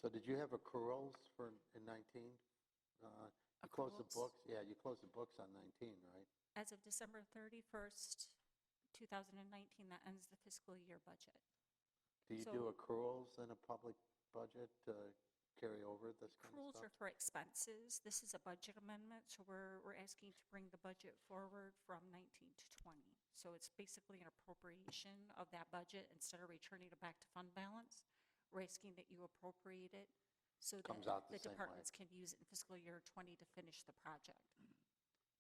So did you have accruals for, in 19? You closed the Accruals? books, yeah, you closed the books on 19, right? As of December 31st, 2019, that ends the fiscal year budget. Do you So- do accruals in a public budget to carry over this kind of Accruals are stuff? for expenses. This is a budget amendment, so we're asking to bring the budget forward from 19 to 20. So it's basically an appropriation of that budget instead of returning it back to fund balance. We're asking that you appropriate it so Comes that out the the same way. departments can use it in fiscal year 20 to finish the project.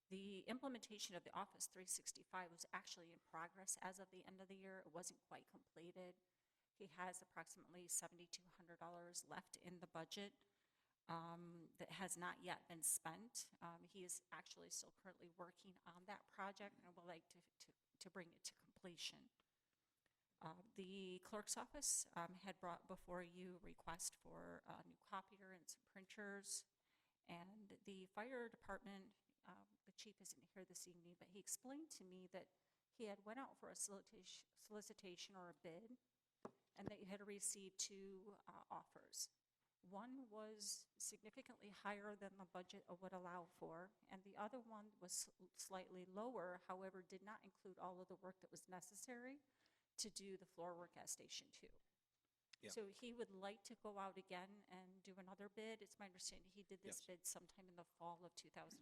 The implementation of the Office 365 was actually in progress as of the end of the year. It wasn't quite completed. He has approximately $7,200 left in the budget that has not yet been spent. He is actually still currently working on that project and would like to bring it to completion. The clerk's office had brought before you a request for a new copier and some printers. And the fire department, the chief isn't here this evening, but he explained to me that he had went out for a solicitation or a bid, and that he had received two offers. One was significantly higher than the budget would allow for, and the other one was slightly lower, however, did not include all of the work that was necessary to do the floor work at Station 2. Yeah. So he would like to go out again and do another bid. It's my understanding he did this Yes. bid sometime in the fall of 2019,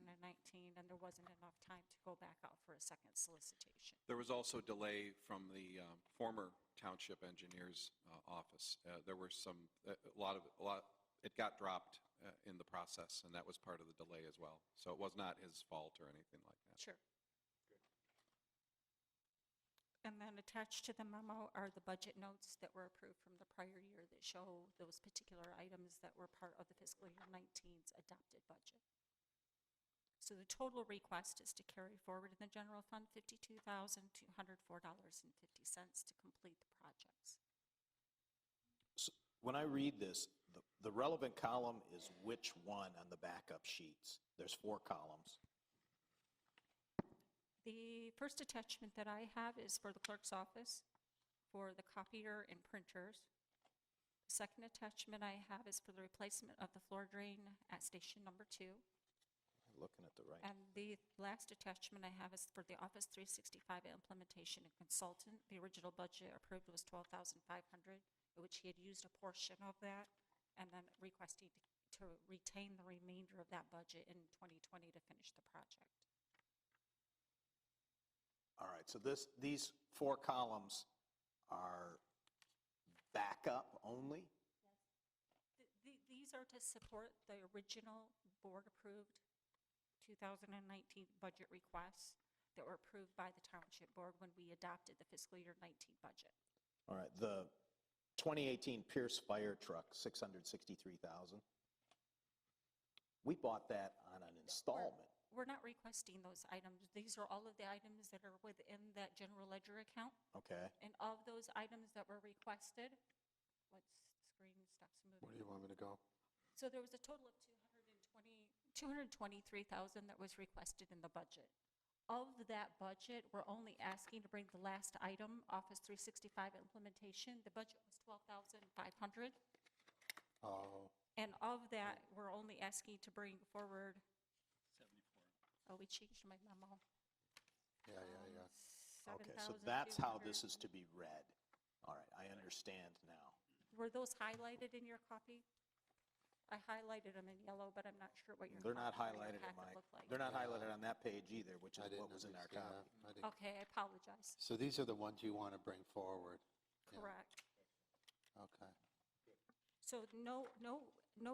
and there wasn't enough time to go back out for a second solicitation. There was also delay from the former township engineer's office. There were it got dropped in the process, and that was part of the delay as well. So it was not his fault or anything like that. Sure. And then attached to the memo are the budget notes that were approved from the prior year that show those particular items that were part of the fiscal year 19's adopted budget. So the total request is to carry forward in the general fund $52,204.50 to complete the projects. So when I read this, the relevant column is which one on the backup sheets? There's 4 columns. The first attachment that I have is for the clerk's office for the copier and printers. The second attachment I have is for the replacement of the floor drain at station number 2. Looking at the right. And the last attachment I have is for the Office 365 implementation and consultant. The original budget approved was $12,500, which he had used a portion of that, and then requesting to retain the remainder of that budget in 2020 to finish the project. All right, so these 4 columns are backup only? These are to support the original board-approved 2019 budget requests that were approved by the township board when we adopted the fiscal year 19 budget. All right, the 2018 Pierce fire truck, $663,000. We bought that on an installment. We're not requesting those items. These are all of the items that are within that general ledger account. Okay. And of those items that were requested, screen stops moving. Where do you want me to go? So there was a total of $223,000 that was requested in the budget. Of that budget, we're only asking to bring the last item, Office 365 implementation. The budget was $12,500. Oh, And of that, we're only asking to bring forward, we changed my memo. yeah. Okay, so that's how 7,200. this is to be read. All right, I understand now. Were those highlighted in your copy? I highlighted them in yellow, but I'm not sure what your They're not copy or your highlighted in packet my, looked like. they're not highlighted on that page either, which I is didn't what was in our understand. copy. I didn't- Okay, I apologize. So these are the ones you want to bring forward? Yeah. Correct. Okay. So no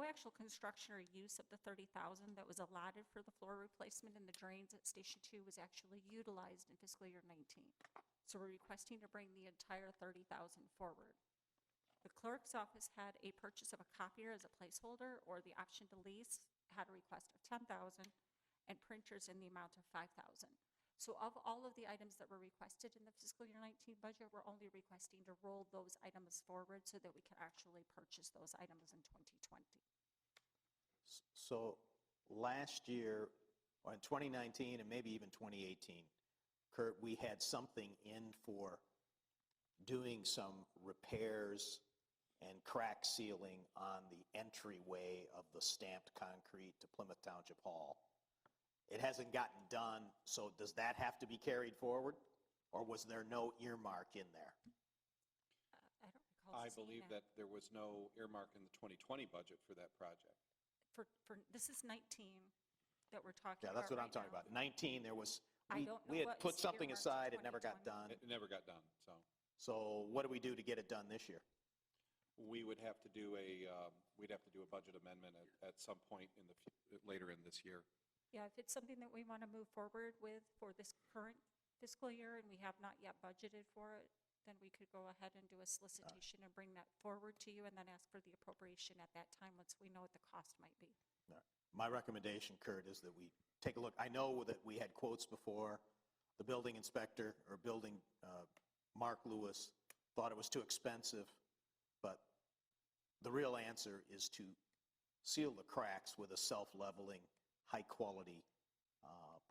actual construction or use of the $30,000 that was allotted for the floor replacement and the drains at Station 2 was actually utilized in fiscal year 19. So we're requesting to bring the entire $30,000 forward. The clerk's office had a purchase of a copier as a placeholder, or the option to lease had a request of $10,000, and printers in the amount of $5,000. So of all of the items that were requested in the fiscal year 19 budget, we're only requesting to roll those items forward so that we can actually purchase those items in 2020. So last year, or in 2019 and maybe even 2018, Kurt, we had something in for doing some repairs and crack sealing on the entryway of the stamped concrete to Plymouth Township Hall. It hasn't gotten done, so does that have to be carried forward? Or was there no earmark in there? I don't recall I seeing believe that there was no earmark in the 2020 budget for that project. This is 19 that we're talking about. Yeah, that's what I'm right talking now. about. 19, there was, I don't we know had what put is something earmarked in aside, it never got 2020. done. It never got done, so So what do we do to get it done this year? we would have to do a budget amendment at some point later in this year. Yeah, if it's something that we want to move forward with for this current fiscal year and we have not yet budgeted for it, then we could go ahead and do a solicitation and bring that forward to you and then ask for the appropriation at that time once we know what the cost might be. All right. My recommendation, Kurt, is that we take a look. I know that we had quotes before. The building inspector or building, Mark Lewis, thought it was too expensive, but the real answer is to seal the cracks with a self-leveling, high-quality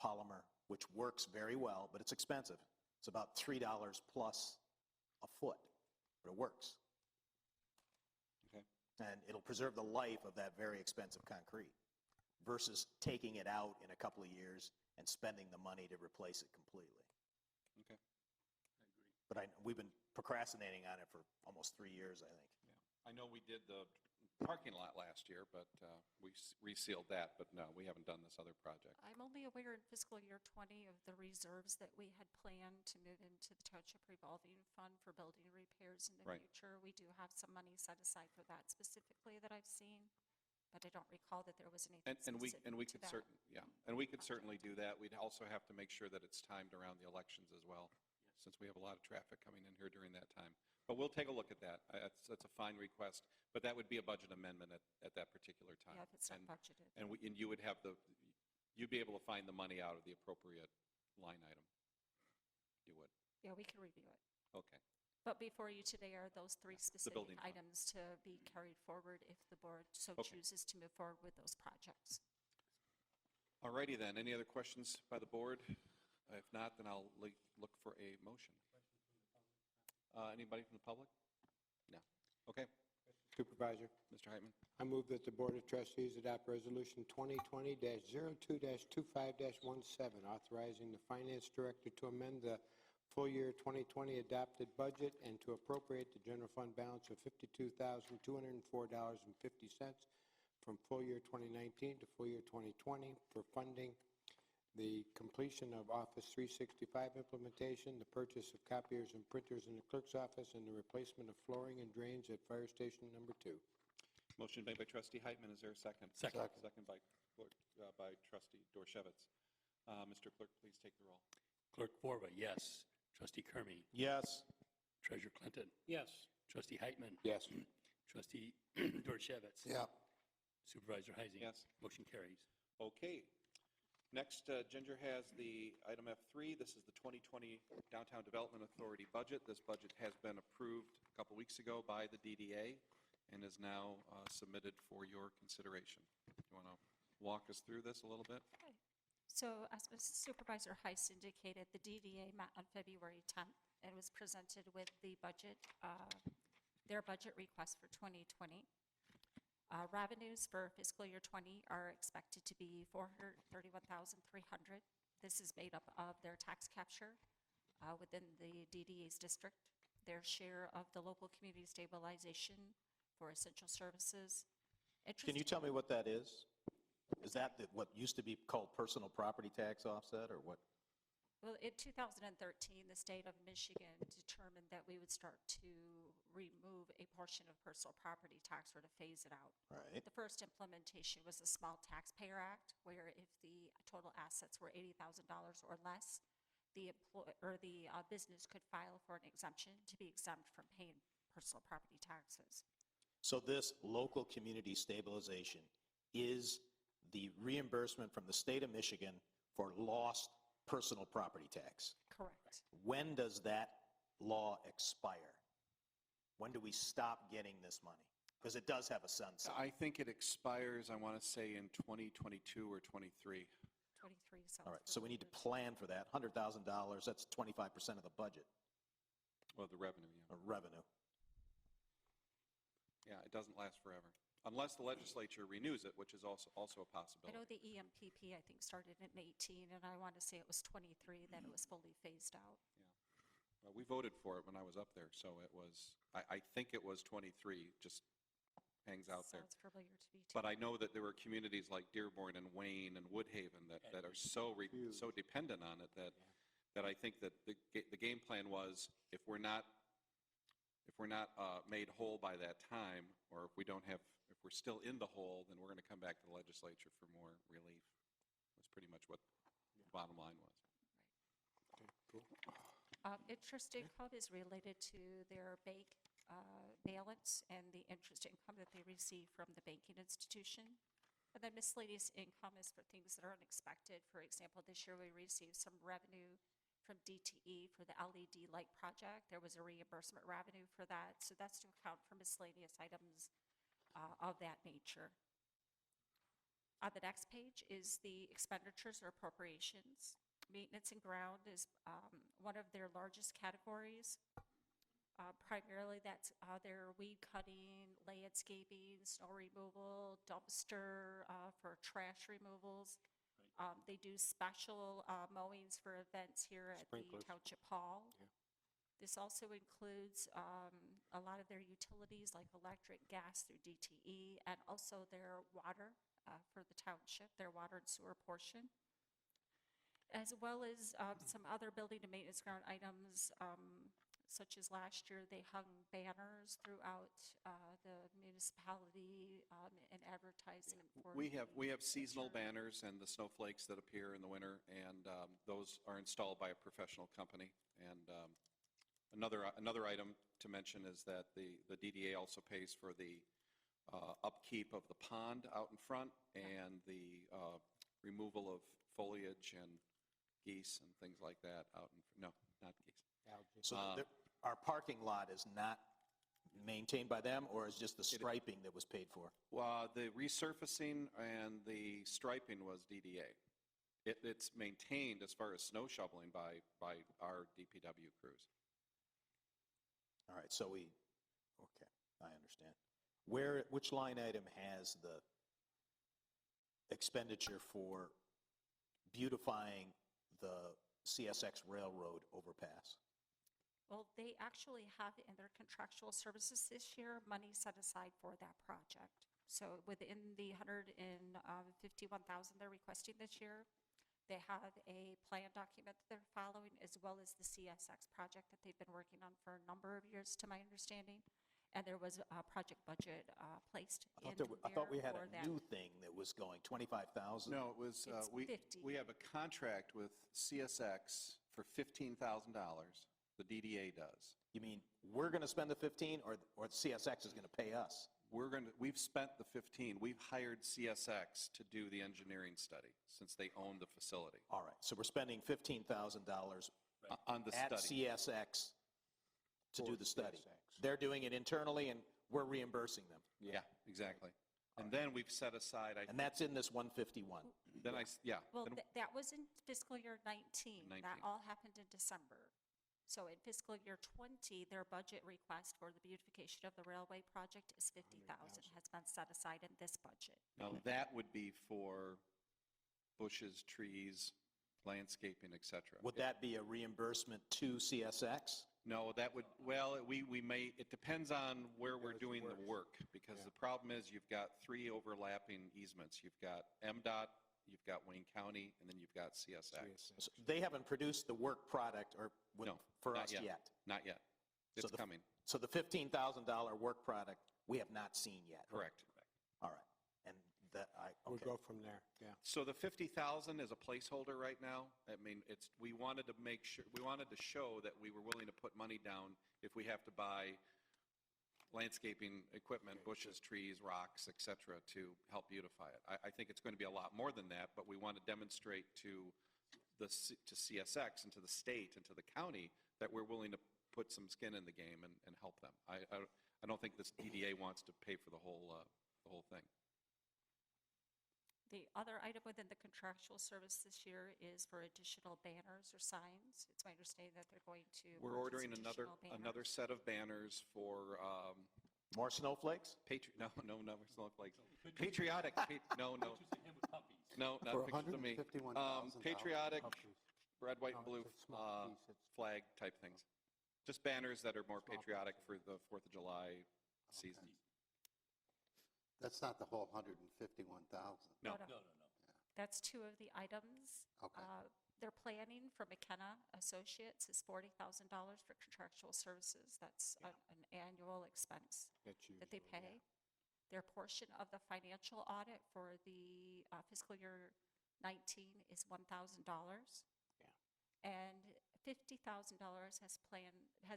polymer, which works very well, but it's expensive. It's about $3 plus a foot, but it works. Okay. And it'll preserve the life of that very expensive concrete versus taking it out in a couple of years and spending the money to replace it completely. Okay. But we've been procrastinating on it for almost 3 years, I think. I know we did the parking lot last year, but we resealed that, but no, we haven't done this other project. I'm only aware in fiscal year '20 of the reserves that we had planned to move into the township revolving fund for building repairs in the Right. future. We do have some money set aside for that specifically that I've seen, but I don't recall that there was anything And we specific to could that. and we could certainly do that. We'd also have to make sure that it's timed around the elections as well, since we have a lot of traffic coming in here during that time. But we'll take a look at that. That's a fine request, but that would be a budget amendment at that particular time. Yeah, if it's not And- budgeted. And you would have you'd be able to find the money out of the appropriate line item. You would. Yeah, we can review it. Okay. But before you today are those three specific building fund. items to be carried forward if the board so Okay. chooses to move forward with those projects. All righty then. Any other questions by the board? If not, then I'll look for a motion. Anybody from the public? No. Okay. Supervisor, Mr. Heitman? I move that the Board of Trustees adopt Resolution 2020-02-25-17, authorizing the Finance Director to amend the full year 2020 adopted budget and to appropriate the general fund balance of $52,204.50 from full year 2019 to full year 2020 for funding the completion of Office 365 implementation, the purchase of copiers and printers in the clerk's office, and the replacement of flooring and drains at Fire Station Number 2. Motion made by Trustee Heitman. Is there a second? Second. Second by Trustee Dorchevitz. Mr. Clerk, please take the roll. Clerk Borba, yes. Trustee Kermy. Yes. Treasurer Clinton. Yes. Trustee Heitman. Yes. Trustee Dorchevitz. Yeah. Supervisor Heising. Yes. Motion carries. Okay. Next, Ginger has the item F3. This is the 2020 Downtown Development Authority budget. This budget has been approved a couple weeks ago by the DDA and is now submitted for your consideration. You want to walk us through this a little bit? So as Supervisor Heiss indicated, the DDA met on February 10th and was presented with the budget, their budget request for 2020. Revenues for fiscal year '20 are expected to be $431,300. This is made up of their tax capture within the DDA's district, their share of the local community stabilization for essential services. Can you tell me what that is? Is that what used to be called personal property tax offset, or what? Well, in 2013, the state of Michigan determined that we would start to remove a portion of personal property tax or to phase it out. Right. The first implementation was the Small Taxpayer Act, where if the total assets were $80,000 or less, the business could file for an exemption to be exempt from paying personal property taxes. So this local community stabilization is the reimbursement from the state of Michigan for lost personal property tax. Correct. When does that law expire? When do we stop getting this money? Because it does have a sunset. I think it expires, I want to say, in 2022 or 23. 23 sounds All right, so we need to good. plan for that. $100,000, that's 25% of the budget, Well, the revenue, yeah. or revenue. Yeah, it doesn't last forever, unless the legislature renews it, which is also a I possibility. know the EMPP, I think, started in 18, and I want to say it was 23 that it was fully phased out. Well, we voted for it when I was up there, so it was, I think it was 23, just hangs out there. Sounds familiar to me, too. But I know that there were communities like Dearborn and Wayne and Woodhaven that are so dependent on it that I think that the game plan was, if we're not made whole by that time, or if we're still in the hole, then we're going to come back to the legislature for more relief. That's pretty much what the bottom line was. Interest income is related to their bank balance and the interest income that they receive from the banking institution. And then miscellaneous income is for things that are unexpected. For example, this year we received some revenue from DTE for the LED light project. There was a reimbursement revenue for that, so that's to account for miscellaneous items of that nature. On the next page is the expenditures or appropriations. Maintenance and ground is one of their largest categories. Primarily, that's their weed cutting, landscaping, snow removal, dumpster for trash removals. They do special mowings for events here at the Sprinklers. Township Hall. Yeah. This also includes a lot of their utilities like electric, gas through DTE, and also their water for the township, their water and sewer portion, as well as some other building and maintenance ground items, such as last year, they hung banners throughout the municipality and advertising for. We have seasonal banners and the snowflakes that appear in the winter, and those are installed by a professional company. And another item to mention is that the DDA also pays for the upkeep of the pond out in front and the removal of foliage and geese and things like that out in, no, not geese. Algae. So our parking lot is not maintained by them, or is just the striping that was paid for? The resurfacing and the striping was DDA. It's maintained as far as snow shoveling by our DPW crews. All right, so okay, I understand. Which line item has the expenditure for beautifying the CSX Railroad overpass? Well, they actually have in their contractual services this year money set aside for that project. So within the $151,000 they're requesting this year, they have a plan document that they're following, as well as the CSX project that they've been working on for a number of years, to my understanding. And there was a project budget placed in there I thought we had for a that. new thing that was going, 25,000? No, it was, It's we 50. have a contract with CSX for $15,000. The DDA does. You mean we're going to spend the 15, or CSX is going to pay us? We've spent the 15. We've hired CSX to do the engineering study since they own the facility. All right, so we're spending $15,000 On the at study. CSX to do For the study. CSX. They're doing it internally, and we're reimbursing them. Yeah, exactly. And then we've set aside, And that's in this 151. Well, then- that was in fiscal year 19. 19. That all happened in December. So in fiscal year 20, their budget request for the beautification of the railway project is 50,000, has been set aside in this budget. Now, that would be for bushes, trees, landscaping, et cetera. Would that be a reimbursement to CSX? No, that would, well, we may, it depends on where we're doing the work, because the problem is you've got three overlapping easements. You've got MDOT, you've got Wayne County, and then you've got CSX. So they haven't produced the work product No, for not us yet. yet? Not yet. It's the- coming. So the $15,000 work product, we have not seen yet? Correct. All right. And We'll okay. go from there, yeah. So the 50,000 is a placeholder right now. I mean, we wanted to make sure, we wanted to show that we were willing to put money down if we have to buy landscaping equipment, bushes, trees, rocks, et cetera, to help beautify it. I think it's going to be a lot more than that, but we want to demonstrate to CSX and to the state and to the county that we're willing to put some skin in the game and help them. I don't think this DDA wants to pay for the whole thing. The other item within the contractual service this year is for additional banners or signs. It's my understanding that they're going to. We're purchase ordering another additional banners. set of banners for More snowflakes? no, snowflakes. Patriotic, no, not For pictures of me. $151,000. Patriotic, red, white, and No, blue it's a small piece. It's- flag type things. Just banners that are more patriotic for the 4th of July season. That's not the whole 151,000. No. That's two of the items. Okay. Their planning for McKenna Associates is $40,000 for contractual services. That's an annual expense That's that they usual, pay. Their portion of the financial audit for the fiscal year 19 is $1,000. And $50,000 has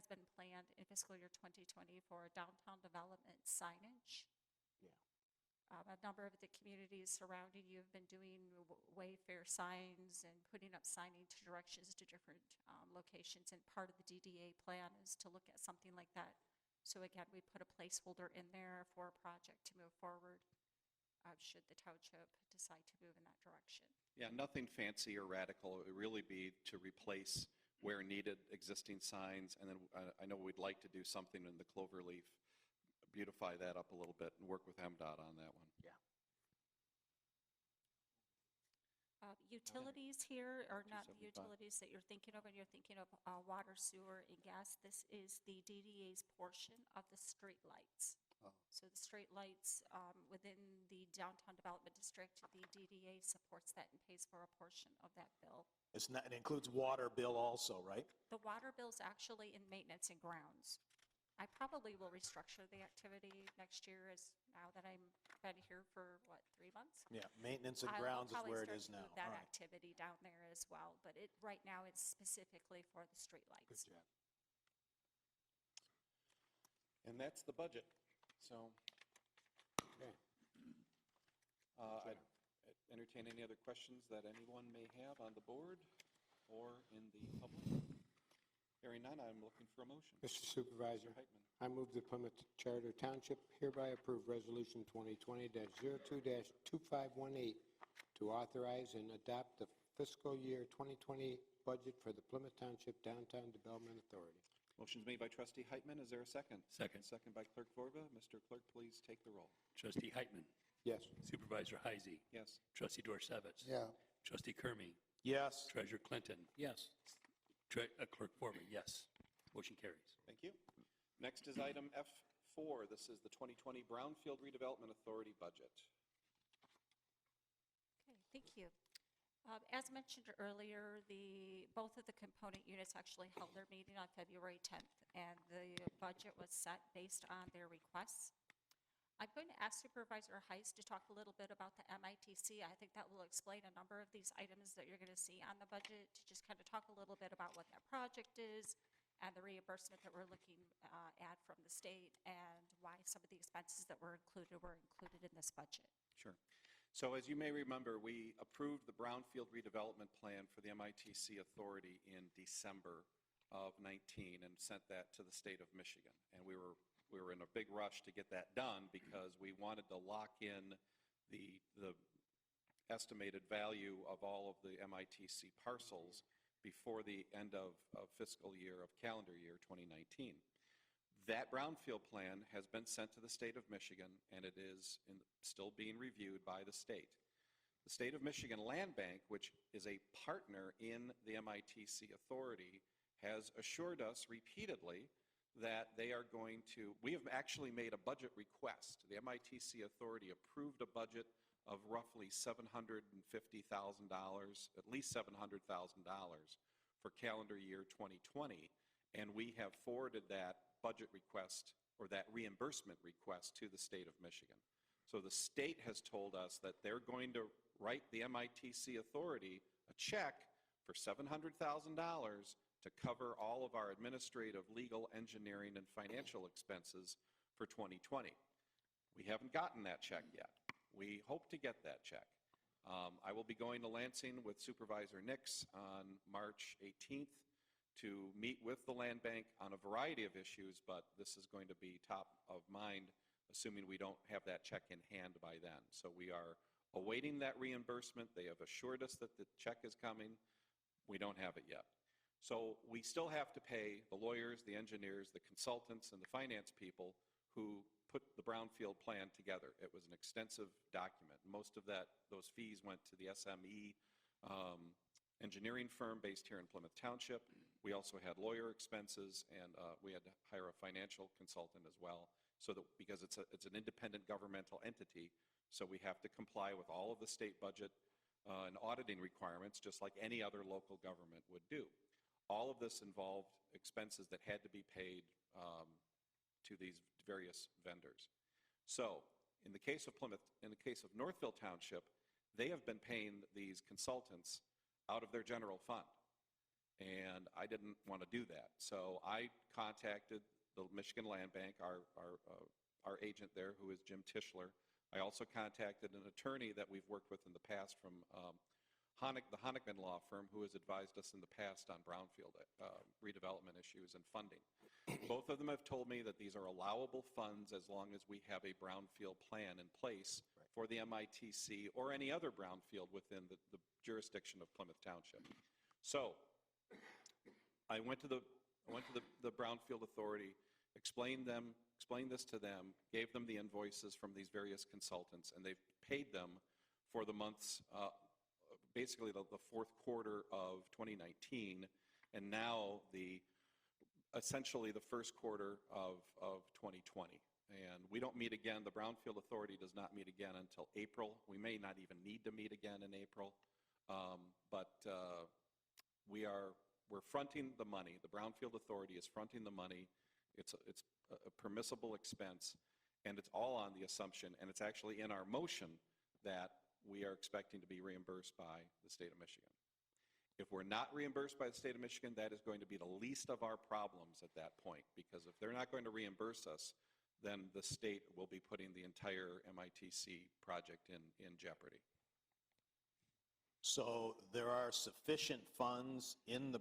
been planned in fiscal year 2020 for downtown development signage. Yeah. A number of the communities surrounding you have been doing wayfair signs and putting up signage directions to different locations, and part of the DDA plan is to look at something like that. So again, we put a placeholder in there for a project to move forward, should the township decide to move in that direction. Yeah, nothing fancy or radical. It would really be to replace where needed existing signs, and then I know we'd like to do something in the Cloverleaf, beautify that up a little bit and work with MDOT on that one. Yeah. Utilities here are not the 275. utilities that you're thinking of when you're thinking of water, sewer, and gas. This is the DDA's portion of the street lights. Oh. So the street lights within the downtown development district, the DDA supports that and pays for a portion of that bill. It's not, it includes water bill also, right? The water bill's actually in maintenance and grounds. I probably will restructure the activity next year, as now that I'm been here for, 3 months? Yeah, maintenance and I'll grounds is probably where it start is to now. move that All right. activity down there as well, but right now it's specifically for the streetlights. Good job. And that's the budget. So Okay. I'd entertain any other questions that anyone may have on the board or in the public. Hearing none, I'm looking for a motion. Mr. Supervisor, Mr. Heitman. I move the Plymouth Charter Township hereby approve Resolution 2020-02-2518 to authorize and adopt the fiscal year 2020 budget for the Plymouth Township Downtown Development Authority. Motion's made by Trustee Heitman. Is there a second? Second. Second by Clerk Vorba. Mr. Clerk, please take the roll. Trustee Heitman. Yes. Supervisor Heisey. Yes. Trustee Dorchevitz. Yeah. Trustee Kermy. Yes. Treasurer Clinton. Yes. Clerk Foreman, yes. Motion carries. Thank you. Next is item F4. This is the 2020 Brownfield Redevelopment Authority budget. Okay, thank you. As mentioned earlier, both of the component units actually held their meeting on February 10th, and the budget was set based on their requests. I'm going to ask Supervisor Heist to talk a little bit about the MITC. I think that will explain a number of these items that you're going to see on the budget, to just kind of talk a little bit about what that project is and the reimbursement that we're looking at from the state, and why some of the expenses that were included in this budget. Sure. So as you may remember, we approved the Brownfield Redevelopment Plan for the MITC Authority in December of 19 and sent that to the state of Michigan. And we were in a big rush to get that done because we wanted to lock in the estimated value of all of the MITC parcels before the end of calendar year 2019. That brownfield plan has been sent to the state of Michigan, and it is still being reviewed by the state. The state of Michigan Land Bank, which is a partner in the MITC Authority, has assured us repeatedly that they are going to, we have actually made a budget request. The MITC Authority approved a budget of roughly $750,000, at least $700,000 for calendar year 2020, and we have forwarded that budget request, or that reimbursement request, to the state of Michigan. So the state has told us that they're going to write the MITC Authority a check for $700,000 to cover all of our administrative, legal, engineering, and financial expenses for 2020. We haven't gotten that check yet. We hope to get that check. I will be going to Lansing with Supervisor Nix on March 18th to meet with the land bank on a variety of issues, but this is going to be top of mind, assuming we don't have that check in hand by then. So we are awaiting that reimbursement. They have assured us that the check is coming. We don't have it yet. So we still have to pay the lawyers, the engineers, the consultants, and the finance people who put the brownfield plan together. It was an extensive document. Most of those fees went to the SME engineering firm based here in Plymouth Township. We also had lawyer expenses, and we had to hire a financial consultant as well, so that, because it's an independent governmental entity, so we have to comply with all of the state budget and auditing requirements, just like any other local government would do. All of this involved expenses that had to be paid to these various vendors. So in the case of Plymouth, in the case of Northville Township, they have been paying these consultants out of their general fund. And I didn't want to do that. So I contacted the Michigan Land Bank, our agent there, who is Jim Tischler. I also contacted an attorney that we've worked with in the past from the Honigman Law Firm, who has advised us in the past on brownfield redevelopment issues and funding. Both of them have told me that these are allowable funds as long as we have a brownfield plan in place for the MITC or any other brownfield within the jurisdiction of Plymouth Township. So I went to the Brownfield Authority, explained this to them, gave them the invoices from these various consultants, and they've paid them for the months, basically the fourth quarter of 2019, and now essentially the first quarter of 2020. And we don't meet again. The Brownfield Authority does not meet again until April. We may not even need to meet again in April, but we're fronting the money. The Brownfield Authority is fronting the money. It's a permissible expense, and it's all on the assumption, and it's actually in our motion that we are expecting to be reimbursed by the state of Michigan. If we're not reimbursed by the state of Michigan, that is going to be the least of our problems at that point, because if they're not going to reimburse us, then the state will be putting the entire MITC project in jeopardy. So there are sufficient funds in the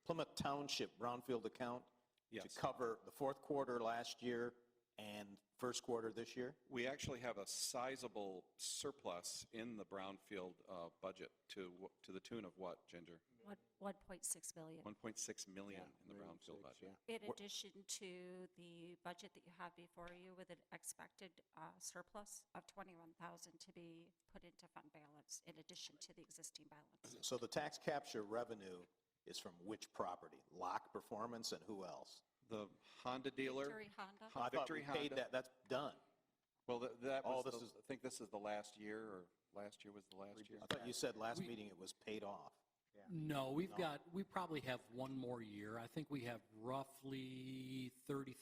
Plymouth Township brownfield account Yes. to cover the fourth quarter last year and first quarter this year? We actually have a sizable surplus in the brownfield budget to the tune of what, Ginger? 1.6 million. 1.6 million in the brownfield budget. In addition to the budget that you have before you with an expected surplus of 21,000 to be put into fund balance in addition to the existing balance. So the tax capture revenue is from which property? Lock Performance and who else? The Honda dealer. Victory Honda. I thought we Victory paid Honda. that, that's done. Well, Oh, I think this is the last year, or last year was the last year. I thought you said last meeting it was paid off. No, we probably have one more year. I think we have roughly $30,000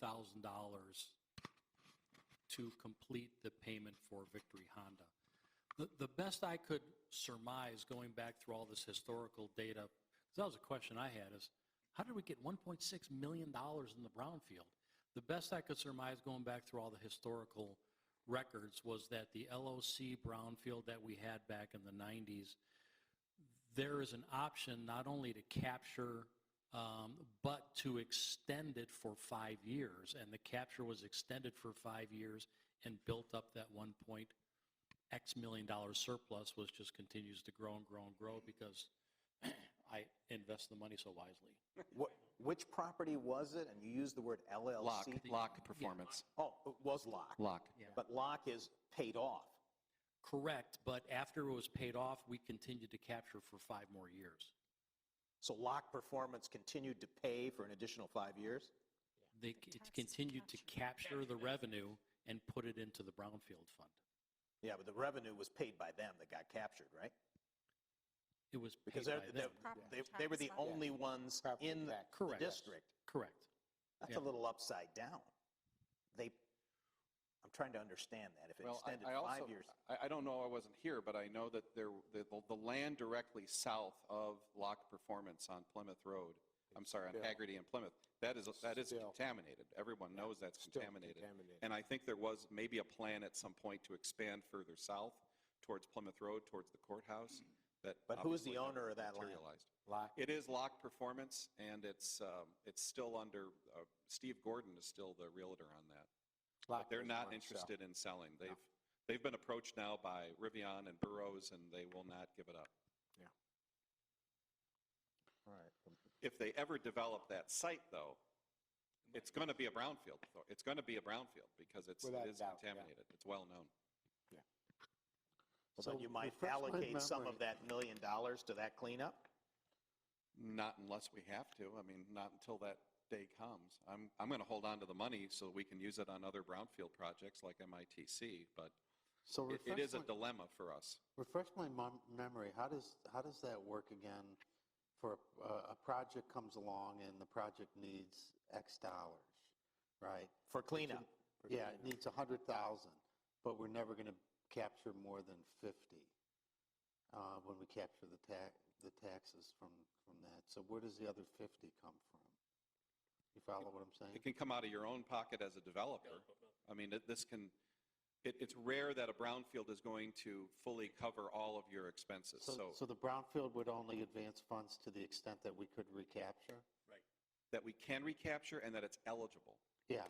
to complete the payment for Victory Honda. The best I could surmise going back through all this historical data, because that was a question I had, is how did we get $1.6 million in the brownfield? The best I could surmise going back through all the historical records was that the LOC brownfield that we had back in the 90s, there is an option not only to capture, but to extend it for 5 years. And the capture was extended for 5 years and built up that $1.X million surplus, which just continues to grow and grow and grow because I invest the money so wisely. Which property was it? And you used the word LLC? Lock Performance. Oh, it was Lock. Lock. Yeah. But Lock is paid off. Correct, but after it was paid off, we continued to capture for 5 more years. So Lock Performance continued to pay for an additional 5 years? It continued to capture the revenue and put it into the brownfield fund. Yeah, but the revenue was paid by them that got captured, right? It was paid Because by them. they were the only ones in the Correct. district. Correct. That's Yeah. a little upside down. I'm trying to understand that. If it Well, extended I also, 5 years. I don't know, I wasn't here, but I know that the land directly south of Lock Performance on Plymouth Road, I'm sorry, on Still. Haggerty and Plymouth, that is Still. contaminated. Everyone knows that's Still contaminated. contaminated. And I think there was maybe a plan at some point to expand further south towards Plymouth Road, towards the courthouse. That But who's obviously the owner never of that land? materialized. Lock. It is Lock Performance, and it's still under, Steve Gordon is still the realtor on that. Lock But they're doesn't not want to sell. interested in selling. They've been approached now by Rivian and Burroughs, and they will not give it up. All right. If they ever develop that site, though, it's going to be a brownfield. It's going to be a brownfield because it Without is doubt, yeah. contaminated. It's well known. But you might refresh my allocate some of memory. that $1 million to that cleanup? Not unless we have to. I mean, not until that day comes. I'm going to hold on to the money so we can use it on other brownfield projects like MITC, but So it is a dilemma for us. refresh my memory, how does that work again for a project comes along and the project needs X dollars, right? For cleanup? Yeah, it needs 100,000, but we're never going to capture more than 50 when we capture the taxes from that. So where does the other 50 come from? You follow what I'm saying? It can come out of your own pocket as a developer. I mean, this can, It's rare that a brownfield is going to fully cover all of your expenses, so So the brownfield would only advance funds to the extent that we could recapture? Right. that we can recapture and that it's eligible. Yeah,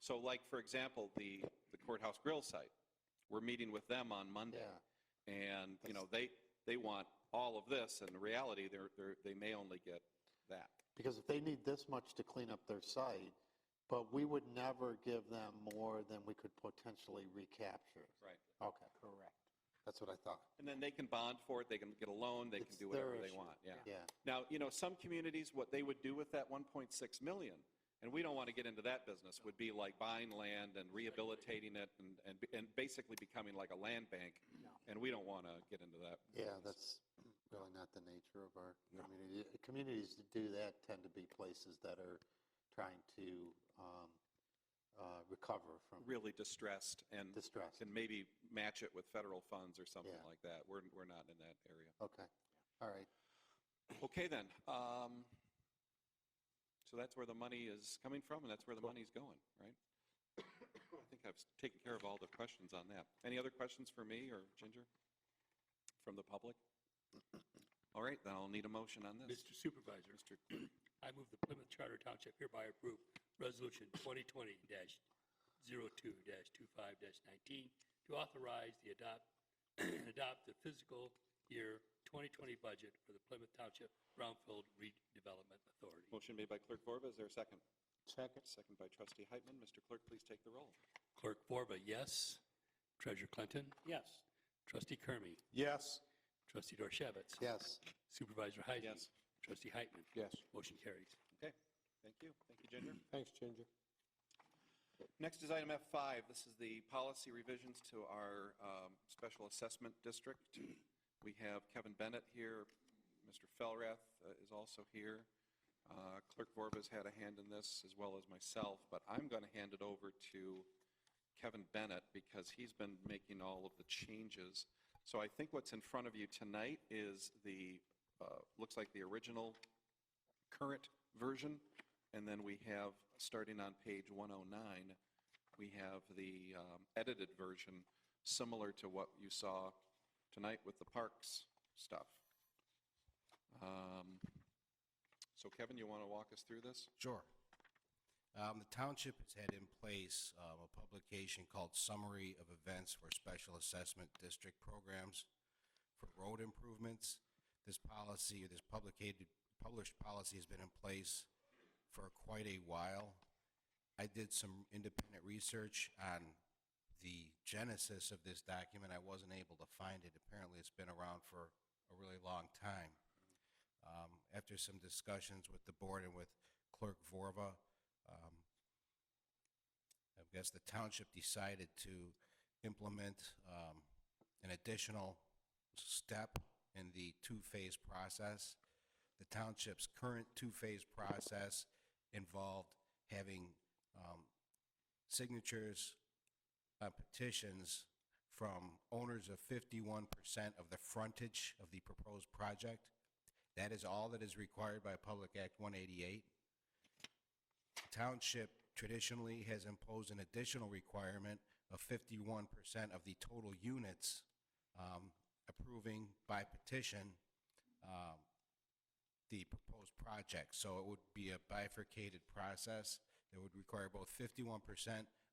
So like, for example, the courthouse grill site, we're meeting with them on Monday. yeah. And, you know, they want all of this, and in reality, they may only get that. Because if they need this much to clean up their site, but we would never give them more than we could potentially recapture. Right. Okay. Correct. That's what I thought. And then they can bond for it, they can get a loan, they can It's do whatever their they issue. want, yeah. Yeah. Now, you know, some communities, what they would do with that 1.6 million, and we don't want to get into that business, would be like buying land and rehabilitating it and basically becoming like a land bank. And we don't want to get into that. Yeah, that's really not the nature of our community. Communities that do that tend to be places that are trying to recover from Really distressed and distress. can maybe match it with federal funds or something Yeah. like that. We're not in that area. Okay, all right. Okay, then. So that's where the money is coming from, and that's where the money's going, right? I think I've taken care of all the questions on that. Any other questions for me or Ginger from the public? All right, then I'll need a motion on this. Mr. Supervisor, Mr. Clerk. I move the Plymouth Charter Township hereby approve Resolution 2020-02-25-19 to authorize the adopt the fiscal year 2020 budget for the Plymouth Township Brownfield Redevelopment Authority. Motion made by Clerk Vorba. Is there a second? Second. Second by Trustee Heitman. Mr. Clerk, please take the roll. Clerk Borba, yes. Treasurer Clinton? Yes. Trustee Kermy? Yes. Trustee Dorchevitz? Yes, Supervisor Heisey? Yes. Trustee Heitman? Yes. Motion carries. Okay, thank you. Thank you, Ginger. Thanks, Ginger. Next is item F5. This is the policy revisions to our special assessment district. We have Kevin Bennett here. Mr. Felrath is also here. Clerk Vorba's had a hand in this as well as myself, but I'm going to hand it over to Kevin Bennett because he's been making all of the changes. So I think what's in front of you tonight is looks like the original current version, and then we have, starting on page 109, we have the edited version similar to what you saw tonight with the parks stuff. So Kevin, you want to walk us through this? Sure. The township has had in place a publication called Summary of Events for Special Assessment District Programs for Road Improvements. This policy, or this published policy, has been in place for quite a while. I did some independent research on the genesis of this document. I wasn't able to find it. Apparently, it's been around for a really long time. After some discussions with the board and with Clerk Vorba, I guess the township decided to implement an additional step in the two-phase process. The township's current two-phase process involved having signatures on petitions from owners of 51% of the frontage of the proposed project. That is all that is required by Public Act 188. The township traditionally has imposed an additional requirement of 51% of the total units approving by petition the proposed project. So it would be a bifurcated process that would require both 51%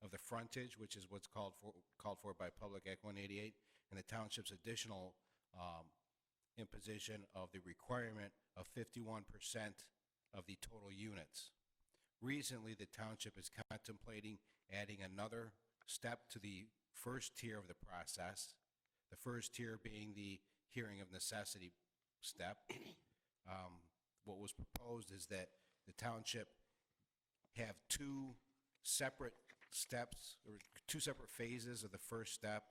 of the frontage, which is what's called for by Public Act 188, and the township's additional imposition of the requirement of 51% of the total units. Recently, the township is contemplating adding another step to the first tier of the process, the first tier being the hearing of necessity step. What was proposed is that the township have two separate steps, or two separate phases of the first step.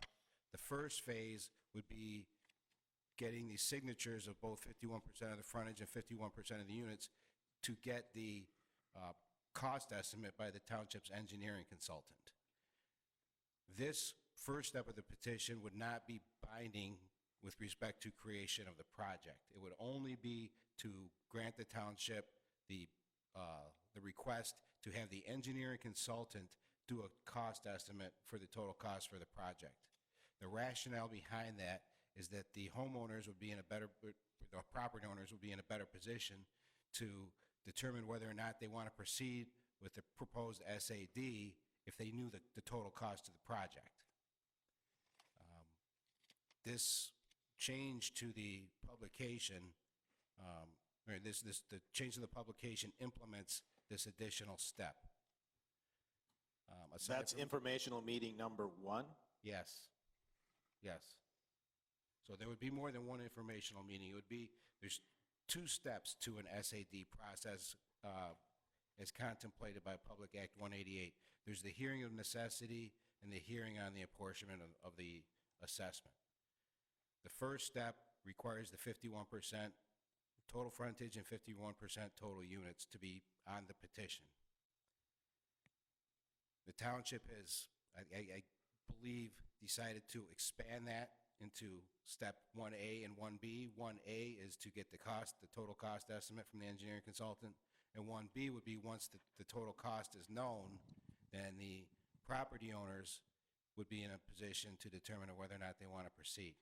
The first phase would be getting the signatures of both 51% of the frontage and 51% of the units to get the cost estimate by the township's engineering consultant. This first step of the petition would not be binding with respect to creation of the project. It would only be to grant the township the request to have the engineering consultant do a cost estimate for the total cost for the project. The rationale behind that is that the homeowners would be in a better, the property owners would be in a better position to determine whether or not they want to proceed with the proposed SAD if they knew the total cost of the project. This change to the publication, the change to the publication implements this additional step. Aside That's from- informational meeting number 1? Yes, yes. So there would be more than one informational meeting. It would be, there's 2 steps to an SAD process as contemplated by Public Act 188. There's the hearing of necessity and the hearing on the apportionment of the assessment. The first step requires the 51% total frontage and 51% total units to be on the petition. The township has, I believe, decided to expand that into step 1A and 1B. 1A is to get the total cost estimate from the engineering consultant, and 1B would be once the total cost is known, then the property owners would be in a position to determine whether or not they want to proceed.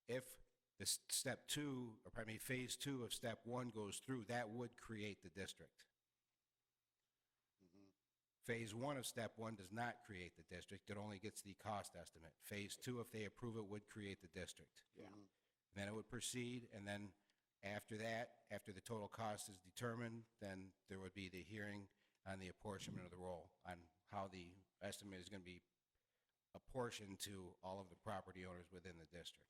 If the step 2, or pardon me, phase 2 of step 1 goes through, that would create the district. Phase 1 of step 1 does not create the district. It only gets the cost estimate. Phase 2, if they approve it, would create the district. Yeah. Then it would proceed, and then after that, after the total cost is determined, then there would be the hearing on the apportionment of the roll, on how the estimate is going to be apportioned to all of the property owners within the district.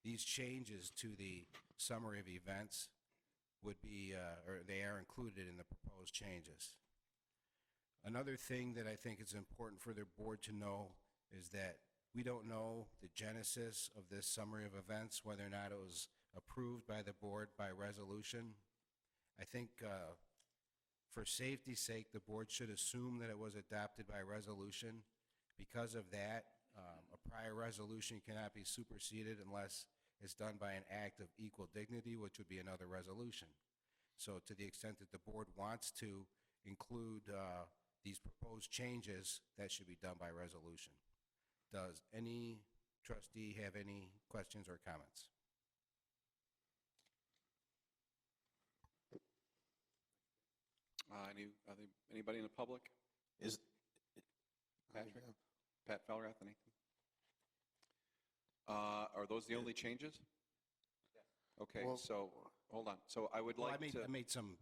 These changes to the summary of events would be, or they are included in the proposed changes. Another thing that I think is important for the board to know is that we don't know the genesis of this summary of events, whether or not it was approved by the board by resolution. I think for safety's sake, the board should assume that it was adopted by resolution. Because of that, a prior resolution cannot be superseded unless it's done by an act of equal dignity, which would be another resolution. So to the extent that the board wants to include these proposed changes, that should be done by resolution. Does any trustee have any questions or comments? Anybody in the public? Is, Patrick? Pat Felrath, anything? Are those the only changes? Okay, Well- so, hold on. So I would Well, like to... I made some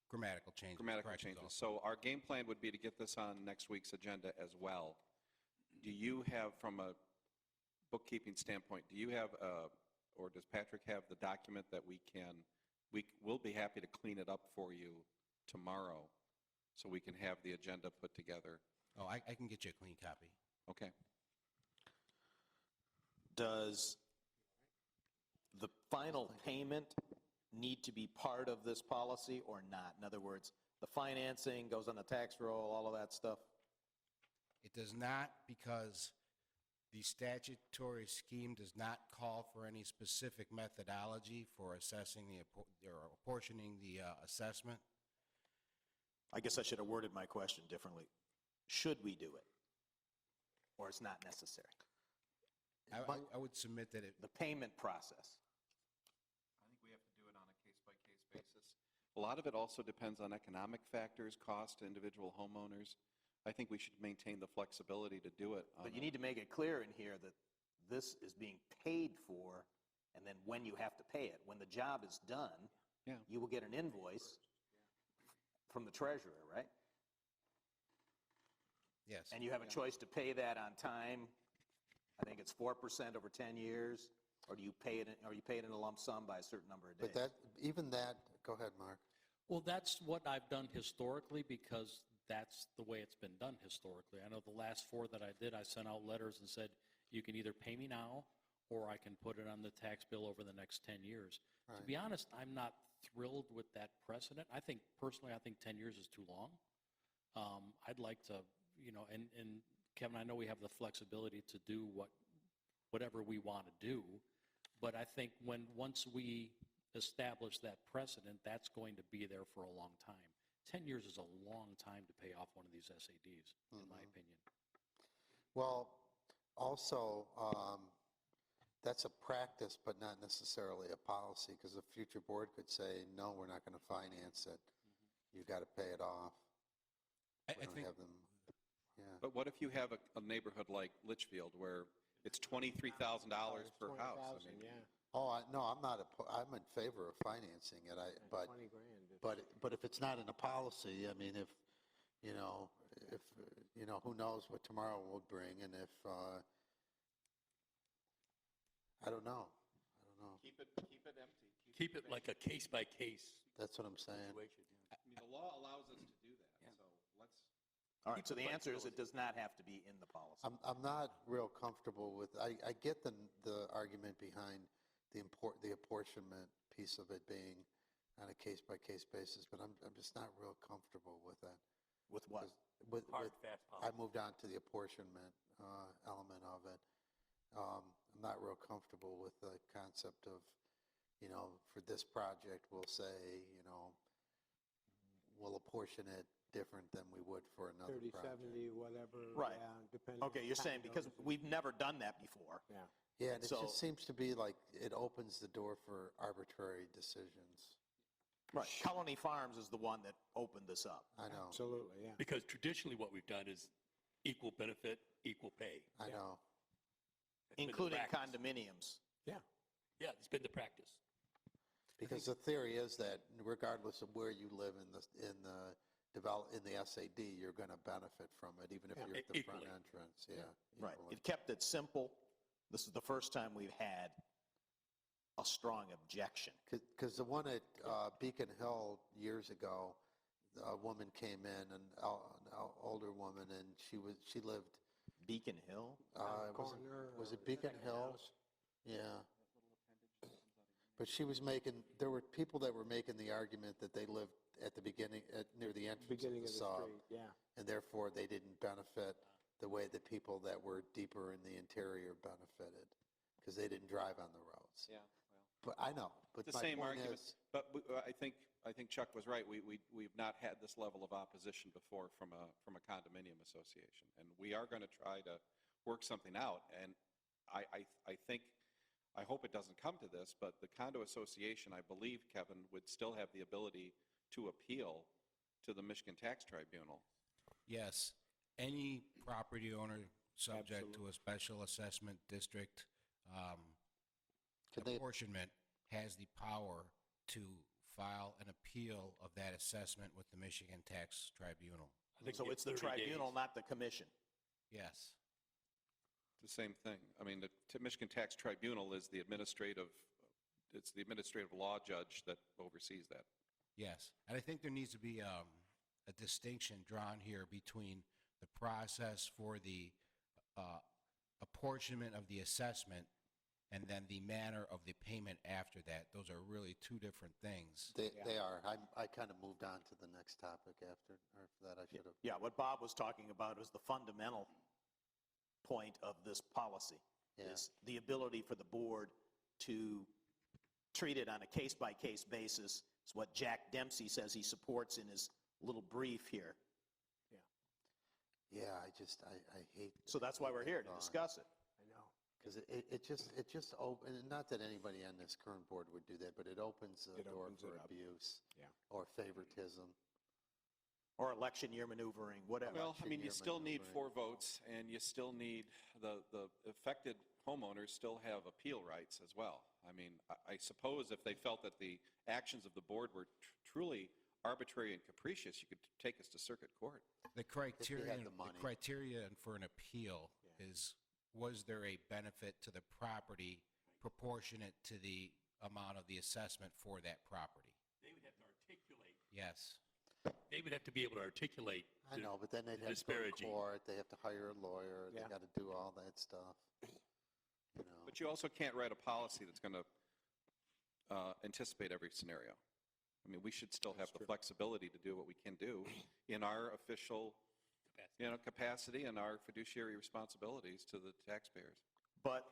grammatical changes. Grammatical corrections changes. also. So our game plan would be to get this on next week's agenda as well. Do you have, from a bookkeeping standpoint, do you have, or does Patrick have the document that we'll be happy to clean it up for you tomorrow so we can have the agenda put together? Oh, I can get you a clean copy. Okay. does the final payment need to be part of this policy or not? In other words, the financing goes on the tax roll, all of that stuff? It does not, because the statutory scheme does not call for any specific methodology for assessing or apportioning the assessment. I guess I should have worded my question differently. Should we do it? Or it's not necessary? I would submit that The payment process. I think we have to do it on a case-by-case basis. A lot of it also depends on economic factors, cost to individual homeowners. I think we should maintain the flexibility to do it. But you need to make it clear in here that this is being paid for, and then when you have to pay it. When the job is done, Yeah. you will get an invoice from the treasurer, right? yes. And you have a choice to pay that on time. I think it's 4% over 10 years, or do you pay it, or you pay it in a lump sum by a certain number of days? But that, even that, go ahead, Mark. Well, that's what I've done historically, because that's the way it's been done historically. I know the last 4 that I did, I sent out letters and said, you can either pay me now, or I can put it on the tax bill over the next 10 years. To Right. be honest, I'm not thrilled with that precedent. I think, personally, I think 10 years is too long. I'd like to, and Kevin, I know we have the flexibility to do whatever we want to do, but I think once we establish that precedent, that's going to be there for a long time. 10 years is a long time to pay off one of these SADs, in my opinion. Well, also, that's a practice, but not necessarily a policy, because a future board could say, no, we're not going to finance it. You've got to pay it off. I We don't think, have them, yeah. But what if you have a neighborhood like Litchfield where it's $23,000 per house? I 20,000, mean, yeah. Oh, no, I'm in favor of financing it, but 20 grand. It's- But if it's not in a policy, I mean, if, who knows what tomorrow will bring, and if, I don't know. keep it empty. Keep it like a case-by-case That's what I'm saying. situation. I mean, the law allows us to do that, so let's, All right, so the answer is it does not have to be in the policy. I'm not real comfortable with, I get the argument behind the apportionment piece of it being on a case-by-case basis, but I'm just not real comfortable with that. With what? Hard, fast I policy. moved on to the apportionment element of it. I'm not real comfortable with the concept of, for this project, we'll say, we'll apportion it different than we would for another 30, project. 70, whatever. Right. Yeah, depending. Okay, you're saying because we've never done that before. Yeah. Yeah, and it So- just seems to be like it opens the door for arbitrary decisions. Right. Colony Farms is the one that opened this up. I know, Absolutely, yeah. Because traditionally what we've done is equal benefit, equal pay. I know. That's been the Including practice. condominiums. Yeah. Yeah, it's been the practice. Because the theory is that regardless of where you live in the SAD, you're going to benefit from it, even if Yeah. you're at the front Equally. entrance, yeah. Right. equally. It kept it simple. This is the first time we've had a strong objection. Because the one at Beacon Hill years ago, a woman came in, an older woman, and she lived, Beacon Hill? Corner. was or it Beacon second Hill? house. Yeah. But she was there were people that were making the argument that they lived at the beginning, near the entrance of Beginning the of the sub, street, yeah. and therefore they didn't benefit the way the people that were deeper in the interior benefited, because they didn't drive on the roads. yeah, But I know, but it's the my same point argument. is, But I think Chuck was right. We've not had this level of opposition before from a condominium association. And we are going to try to work something out. And I hope it doesn't come to this, but the condo association, I believe, Kevin, would still have the ability to appeal to the Michigan Tax Tribunal. yes, any property owner subject to Absolutely. a special assessment district Could they- apportionment has the power to file an appeal of that assessment with the Michigan Tax Tribunal. I think So you it's have the 30 tribunal, days. not the commission. Yes. It's the same thing. I mean, the Michigan Tax Tribunal is the administrative law judge that oversees that. Yes, and I think there needs to be a distinction drawn here between the process for the apportionment of the assessment and then the manner of the payment after that. Those are really two different things. they are. I kind of moved on to the next topic after that. I should have. Yeah, what Bob was talking about is the fundamental point of this policy, Yeah. is the ability for the board to treat it on a case-by-case basis. It's what Jack Dempsey says he supports in his little brief here. Yeah, I hate. So that's why we're here, to thought. discuss it. I know. Because it just and not that anybody on this current board would do that, but it opens the It door opens for it up. abuse. Yeah. Or favoritism. Or election year maneuvering, whatever. Well, I mean, you year still need maneuvering. 4 votes, and you still need, the affected homeowners still have appeal rights as well. I mean, I suppose if they felt that the actions of the board were truly arbitrary and capricious, you could take us to circuit court. The criterion, the money. for an appeal is, was there a benefit to the property proportionate to the amount of the assessment for that property? They would have to articulate, Yes. they would have to be able to articulate. I the- know, but then they'd the have to go to disparaging. court, they have to hire a lawyer, they Yeah. got to do all that stuff. But you also can't write a policy that's going to anticipate every scenario. I mean, we should still have the flexibility to do what we can do in our official capacity and our fiduciary responsibilities to the taxpayers. But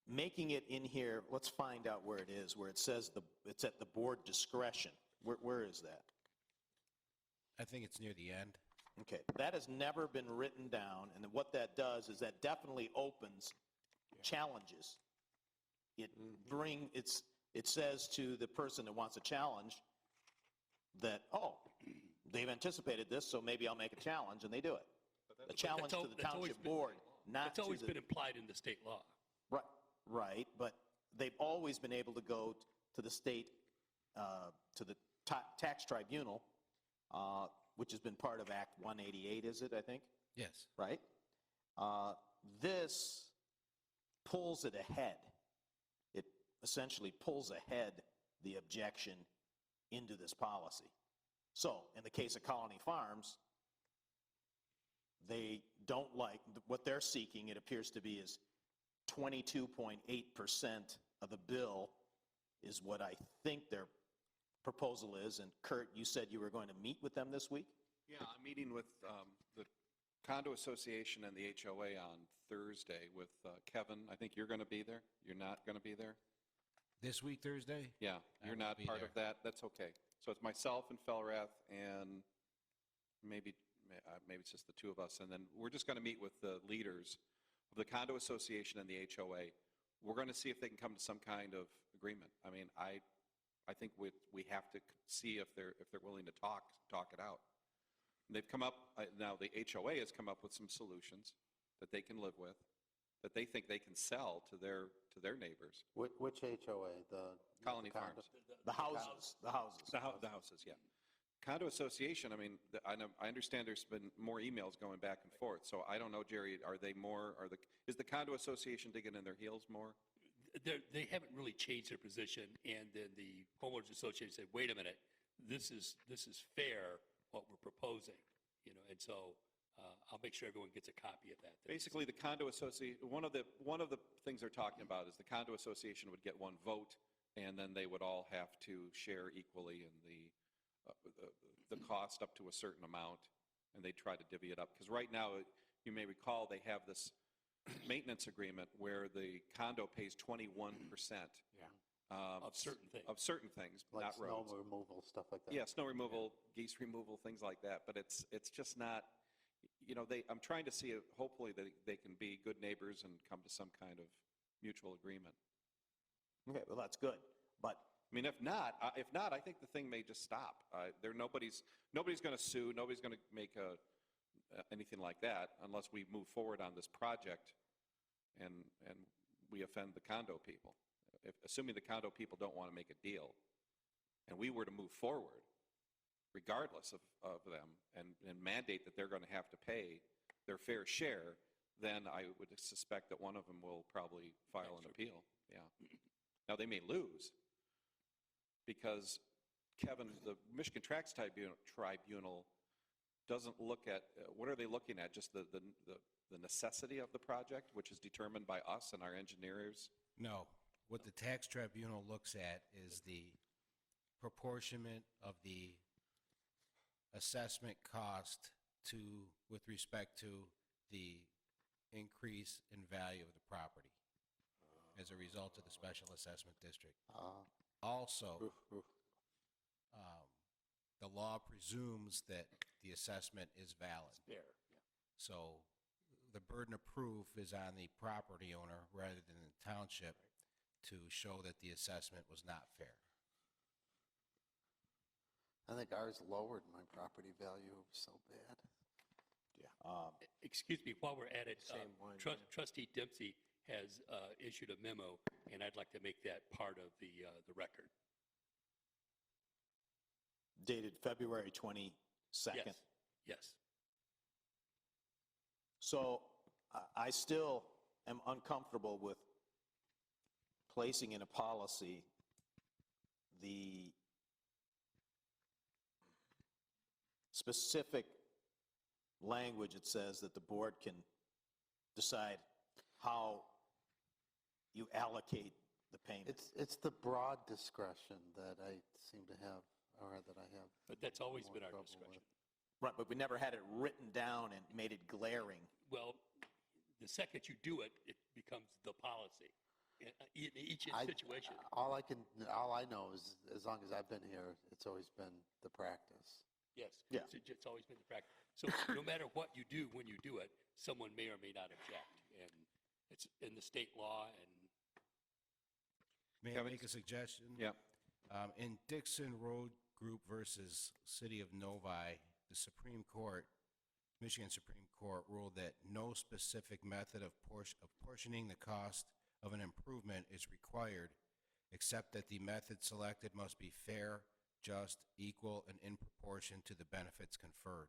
making it in here, let's find out where it is, where it says it's at the board discretion. Where is that? I think it's near the end. Okay, that has never been written down, and then what that does is that definitely opens challenges. It says to the person that wants a challenge that, oh, they've anticipated this, so maybe I'll make a challenge, and they do it. A challenge to the township board, not It's always to been the, implied in the state law. right, but they've always been able to go to the state, to the tax tribunal, which has been part of Act 188, is it, I think? Yes. Right? This pulls it ahead. It essentially pulls ahead the objection into this policy. So, in the case of Colony Farms, they don't like, what they're seeking, it appears to be, is 22.8% of the bill is what I think their proposal is. And Kurt, you said you were going to meet with them this week? Yeah, I'm meeting with the condo association and the HOA on Thursday with Kevin. I think you're going to be there. You're not going to be there? This week, Thursday? Yeah, I you're will not be part there. of that. That's okay. So it's myself and Fellrath, and maybe it's just the two of us. And then we're just going to meet with the leaders of the condo association and the HOA. We're going to see if they can come to some kind of agreement. I mean, I think we have to see if they're willing to talk it out. They've come up, now the HOA has come up with some solutions that they can live with, that they think they can sell to their neighbors. Which HOA? The Colony condo? Farms. The houses. The houses, yeah. Condo association, I mean, I understand there's been more emails going back and forth, so I don't know, Jerry, is the condo association digging in their heels more? They haven't really changed their position, and then the homeowners association said, wait a minute, this is fair, what we're proposing, and so I'll make sure everyone gets a copy of that. Basically, the condo association, one of the things they're talking about is the condo association would get one vote, and then they would all have to share equally in the cost up to a certain amount, and they try to divvy it up. Because right now, you may recall, they have this maintenance agreement where the condo pays 21%. Of certain things. Of certain things, Like not roads. snow removal, stuff like that? Yeah, snow removal, geese removal, things like that. But it's just not, I'm trying to see if hopefully they can be good neighbors and come to some kind of mutual agreement. Okay, well, that's good. But I mean, if not, I think the thing may just stop. Nobody's going to sue. Nobody's going to make anything like that unless we move forward on this project and we offend the condo people. Assuming the condo people don't want to make a deal, and we were to move forward, regardless of them, and mandate that they're going to have to pay their fair share, then I would suspect that one of them will probably file an appeal. Yeah. Now, they may lose, because Kevin, the Michigan Tracts Tribunal doesn't look at, what are they looking at? Just the necessity of the project, which is determined by us and our engineers? No. What the tax tribunal looks at is the proportionment of the assessment cost with respect to the increase in value of the property as a result of the special assessment district. Also, the law presumes that the assessment is valid. Fair, So the burden of proof is on the property owner rather than the township to show that the assessment was not fair. I think ours lowered my property value so bad. Excuse me, while we're at it, Same one, Trustee Dempsey has issued a memo, and I'd like to make that part of the record. dated February 22nd. Yes. So I still am uncomfortable with placing in a policy the specific language that says that the board can decide how you allocate the payment. It's the broad discretion that I seem to have, or that I have. But that's always more been our trouble discretion. with. Right, but we never had it written down and made it glaring. Well, the second you do it, it becomes the policy in each situation. All I know is, as long as I've been here, it's always been the practice. Yes. Yeah. It's always been the practice. So no matter what you do, when you do it, someone may or may not object. And it's in the state law and May I Kevin? make a suggestion? Yeah. In Dixon Road Group versus City of Novi, the Supreme Court, Michigan Supreme Court ruled that no specific method of portioning the cost of an improvement is required, except that the method selected must be fair, just, equal, and in proportion to the benefits conferred.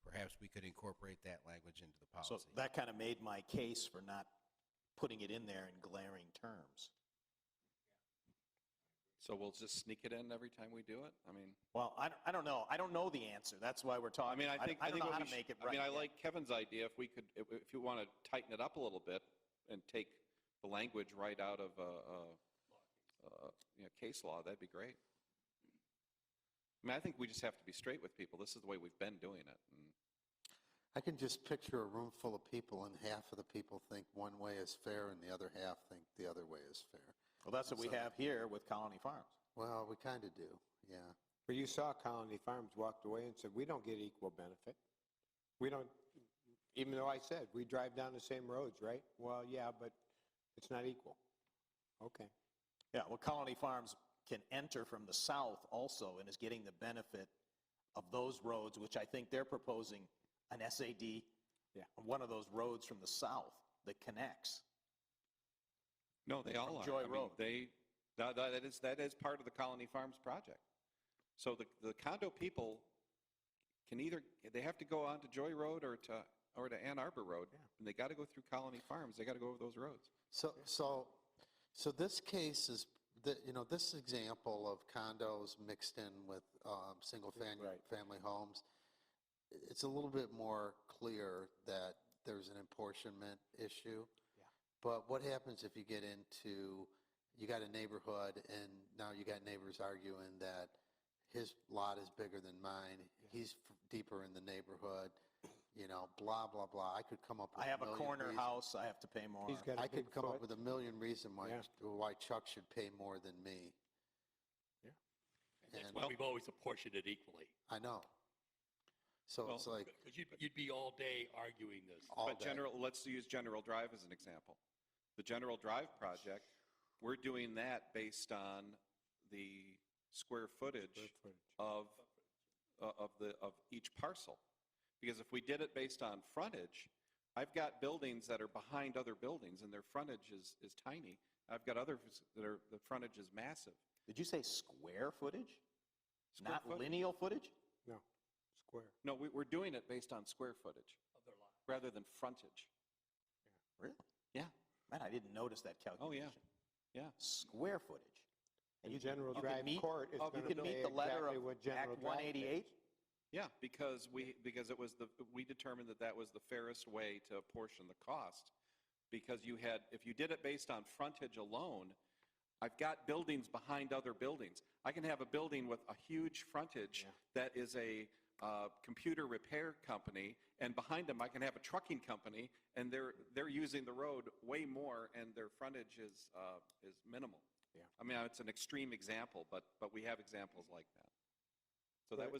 Perhaps we could incorporate that language into the So policy. that kind of made my case for not putting it in there in glaring terms. So we'll just sneak it in every time we do it? I mean, Well, I don't know. I don't know the answer. That's why we're I talking. mean, I think don't know what how we to should- make it I right. mean, I yet. like Kevin's idea, if we could, if you want to tighten it up a little bit and take the language right out of case law, that'd be great. I mean, I think we just have to be straight with people. This is the way we've been doing it. And I can just picture a room full of people, and half of the people think one way is fair, and the other half think the other way is fair. Well, that's what we have here with Colony Farms. Well, we kind of do, yeah. But you saw Colony Farms walked away and said, we don't get equal benefit. We don't, even though I said, we drive down the same roads, right? Well, yeah, but it's not equal. Okay. Yeah, well, Colony Farms can enter from the south also and is getting the benefit of those roads, which I think they're proposing an SAD on one of those roads from the south that connects. no, they all are. Joy I mean, Road. that is part of the Colony Farms project. So the condo people can either, they have to go on to Joy Road or to Ann Arbor Road, and they got to go through Colony Farms. They got to go over those roads. So this case is, this example of condos mixed in with single-family homes, it's a little bit more clear that there's an apportionment issue. Yeah. But what happens if you get into, you got a neighborhood, and now you got neighbors arguing that his lot is bigger than mine, he's deeper in the neighborhood, blah, blah, blah. I could come up with I have a million corner reasons. house, I have to pay more. He's got a I big could come foot. up with a million reasons Yeah. why Chuck should pay more than me. that's And- why we've always apportioned it equally. I know. So it's like, Because you'd be all day arguing this. all But day. let's use General Drive as an example. The General Drive project, we're doing that based on the square footage of each parcel. Because if we did it based on frontage, I've got buildings that are behind other buildings, and their frontage is tiny. I've got others that are, the frontage is massive. Did you say square footage? Square Not footage. lineal footage? No, square. No, we're doing it based on square footage rather than frontage. Really? Yeah. Man, I didn't notice that Oh, calculation. yeah. Square footage. And General you can Drive meet- Court is you going can to meet say the letter exactly of what General Act Drive 188? says. Yeah, because it was we determined that was the fairest way to apportion the cost. Because if you did it based on frontage alone, I've got buildings behind other buildings. I can have a building with a huge frontage that is a computer repair company, and behind them I can have a trucking company, and they're using the road way more, and their frontage is minimal. Yeah. I mean, it's an extreme example, but we have examples like that. So that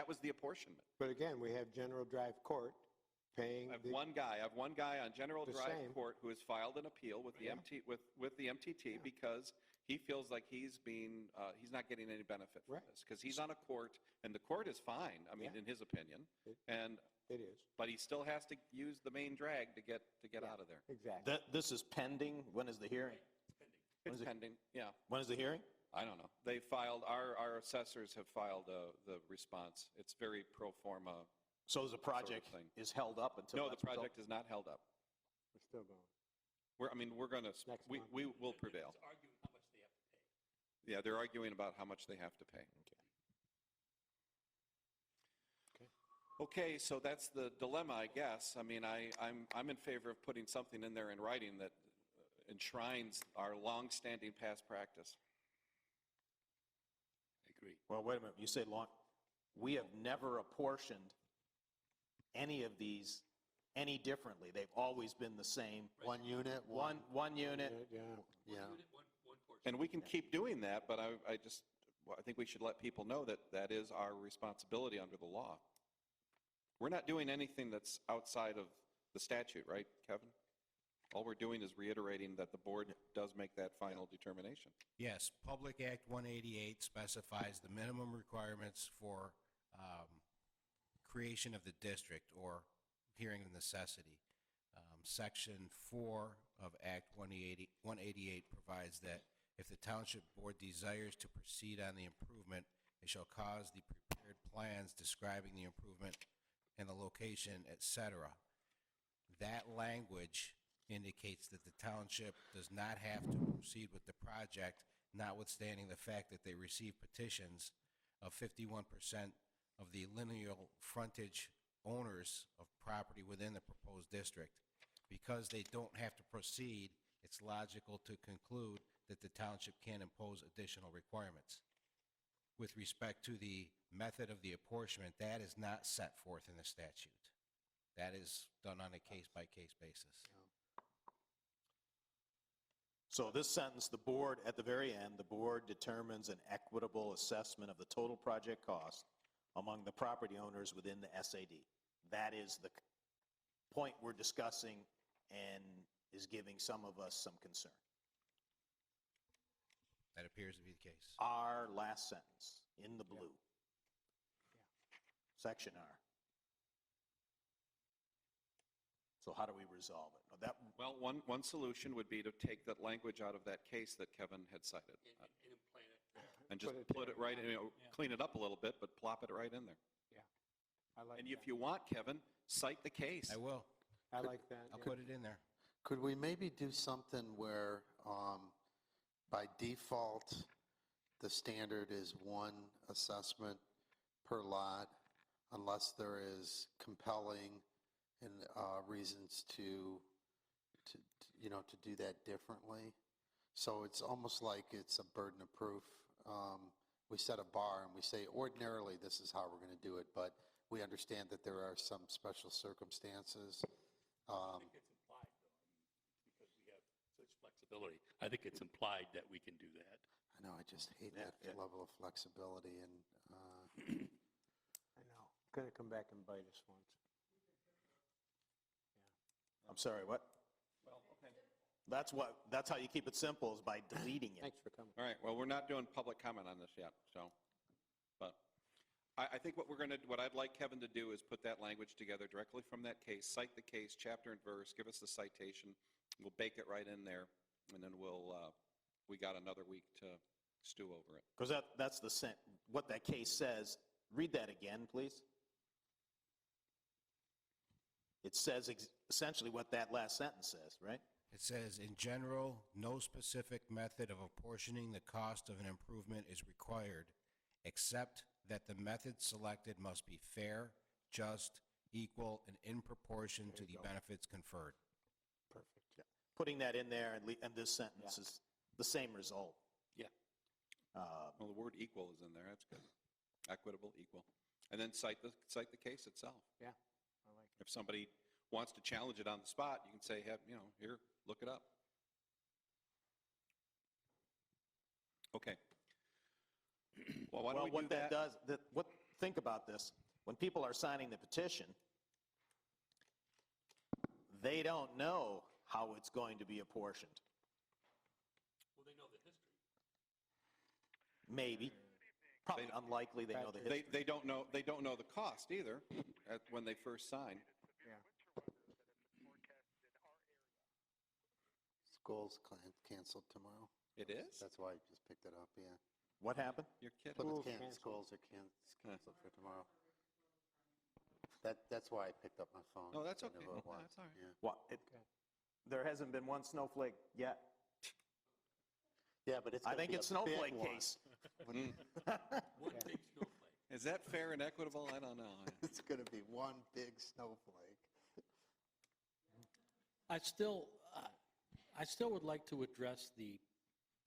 was the apportionment. But again, we have General Drive Court paying I have the, one guy on General the Drive same. Court who has filed an appeal with the MTT because he feels like he's not getting any benefit from Right. this. Because he's on a court, and the court is fine, I mean, Yeah. in his opinion, it is, but he still has to use the main drag to get out of there. exactly. This is pending? When is the hearing? It's pending, yeah. When is the hearing? I don't know. They filed, our assessors have filed the response. It's very pro forma. So the project thing. is held up until No, the that's resolved? project is not held up. We're still going. We're going to, Next we month. will prevail. It's arguing how much they have to pay. Yeah, they're arguing about how much they have to pay. Okay, so that's the dilemma, I guess. I mean, I'm in favor of putting something in there in writing that enshrines our long-standing past practice. I agree. Well, wait a minute, you say long, we have never apportioned any of these any differently. They've always been the same. One unit, One unit. Yeah. yeah. One portion. And we can keep doing that, but well, I think we should let people know that that is our responsibility under the law. We're not doing anything that's outside of the statute, right, Kevin? All we're doing is reiterating that the board does make that final determination. Yes, Public Act 188 specifies the minimum requirements for creation of the district or hearing of necessity. Section 4 of Act 188 provides that if the Township Board desires to proceed on the improvement, it shall cause the prepared plans describing the improvement and the location, etc. That language indicates that the township does not have to proceed with the project, notwithstanding the fact that they receive petitions of 51% of the lineal frontage owners of property within the proposed district. Because they don't have to proceed, it's logical to conclude that the township can impose additional requirements. With respect to the method of the apportionment, that is not set forth in the statute. That is done on a case-by-case basis. So this sentence, the board, at the very end, the board determines an equitable assessment of the total project cost among the property owners within the SAD. That is the point we're discussing and is giving some of us some concern. That appears to be the case. Our last sentence, in the blue. Section R. So how do we resolve it? That, Well, one solution would be to take that language out of that case that Kevin had cited. And implant it there. And just Put it put it right, clean it up a little bit, but plop it right in there. I like And that. if you want, Kevin, cite the case. I will. I like that. I'll yeah. put it in there. Could we maybe do something where, by default, the standard is one assessment per lot, unless there is compelling and reasons to do that differently? So it's almost like it's a burden of proof. We set a bar and we say, ordinarily, this is how we're going to do it, but we understand that there are some special circumstances. I think it's implied, though, because we have such flexibility. I think it's implied that we can do that. I know, I just hate Yeah, that level of flexibility, and I know. It's going to come back and bite us once. I'm sorry, what? Well, okay. That's how you keep it simple, is by deleting it. Thanks for coming. All right, well, we're not doing public comment on this yet, so, but I think what I'd like Kevin to do is put that language together directly from that case, cite the case, chapter and verse, give us the citation, we'll bake it right in there, and then we got another week to stew over it. Because that's what that case says. Read that again, please. It says essentially what that last sentence says, right? It says, in general, no specific method of apportioning the cost of an improvement is required, except that the method selected must be fair, just, equal, and in proportion to the benefits conferred. Perfect. Yeah. Putting that in there and this sentence is the same result. Yeah. Well, the word equal is in there, that's good. Equitable, equal. And then cite the case itself. Yeah, I like it. If somebody wants to challenge it on the spot, you can say, here, look it up. Okay. Well, why don't we do what that does, think about this. When people are signing the petition, they don't know how it's going to be apportioned. Well, they know the history. Maybe. Probably unlikely they know the history. They don't know the cost either when they first sign. Yeah. school's canceled tomorrow. It is? That's why I just picked it up, yeah. What happened? You're kidding. Plymouth Schools Canton canceled. schools are canceled for tomorrow. That's why I picked up my phone. Oh, that's I okay. knew who it No, was. that's all right. Yeah. What? There hasn't been one snowflake yet. Yeah, but it's I gonna think be it's a big snowflake one. case. One big snowflake. Is that fair and equitable? I don't know. It's going to be one big snowflake. I still would like to address the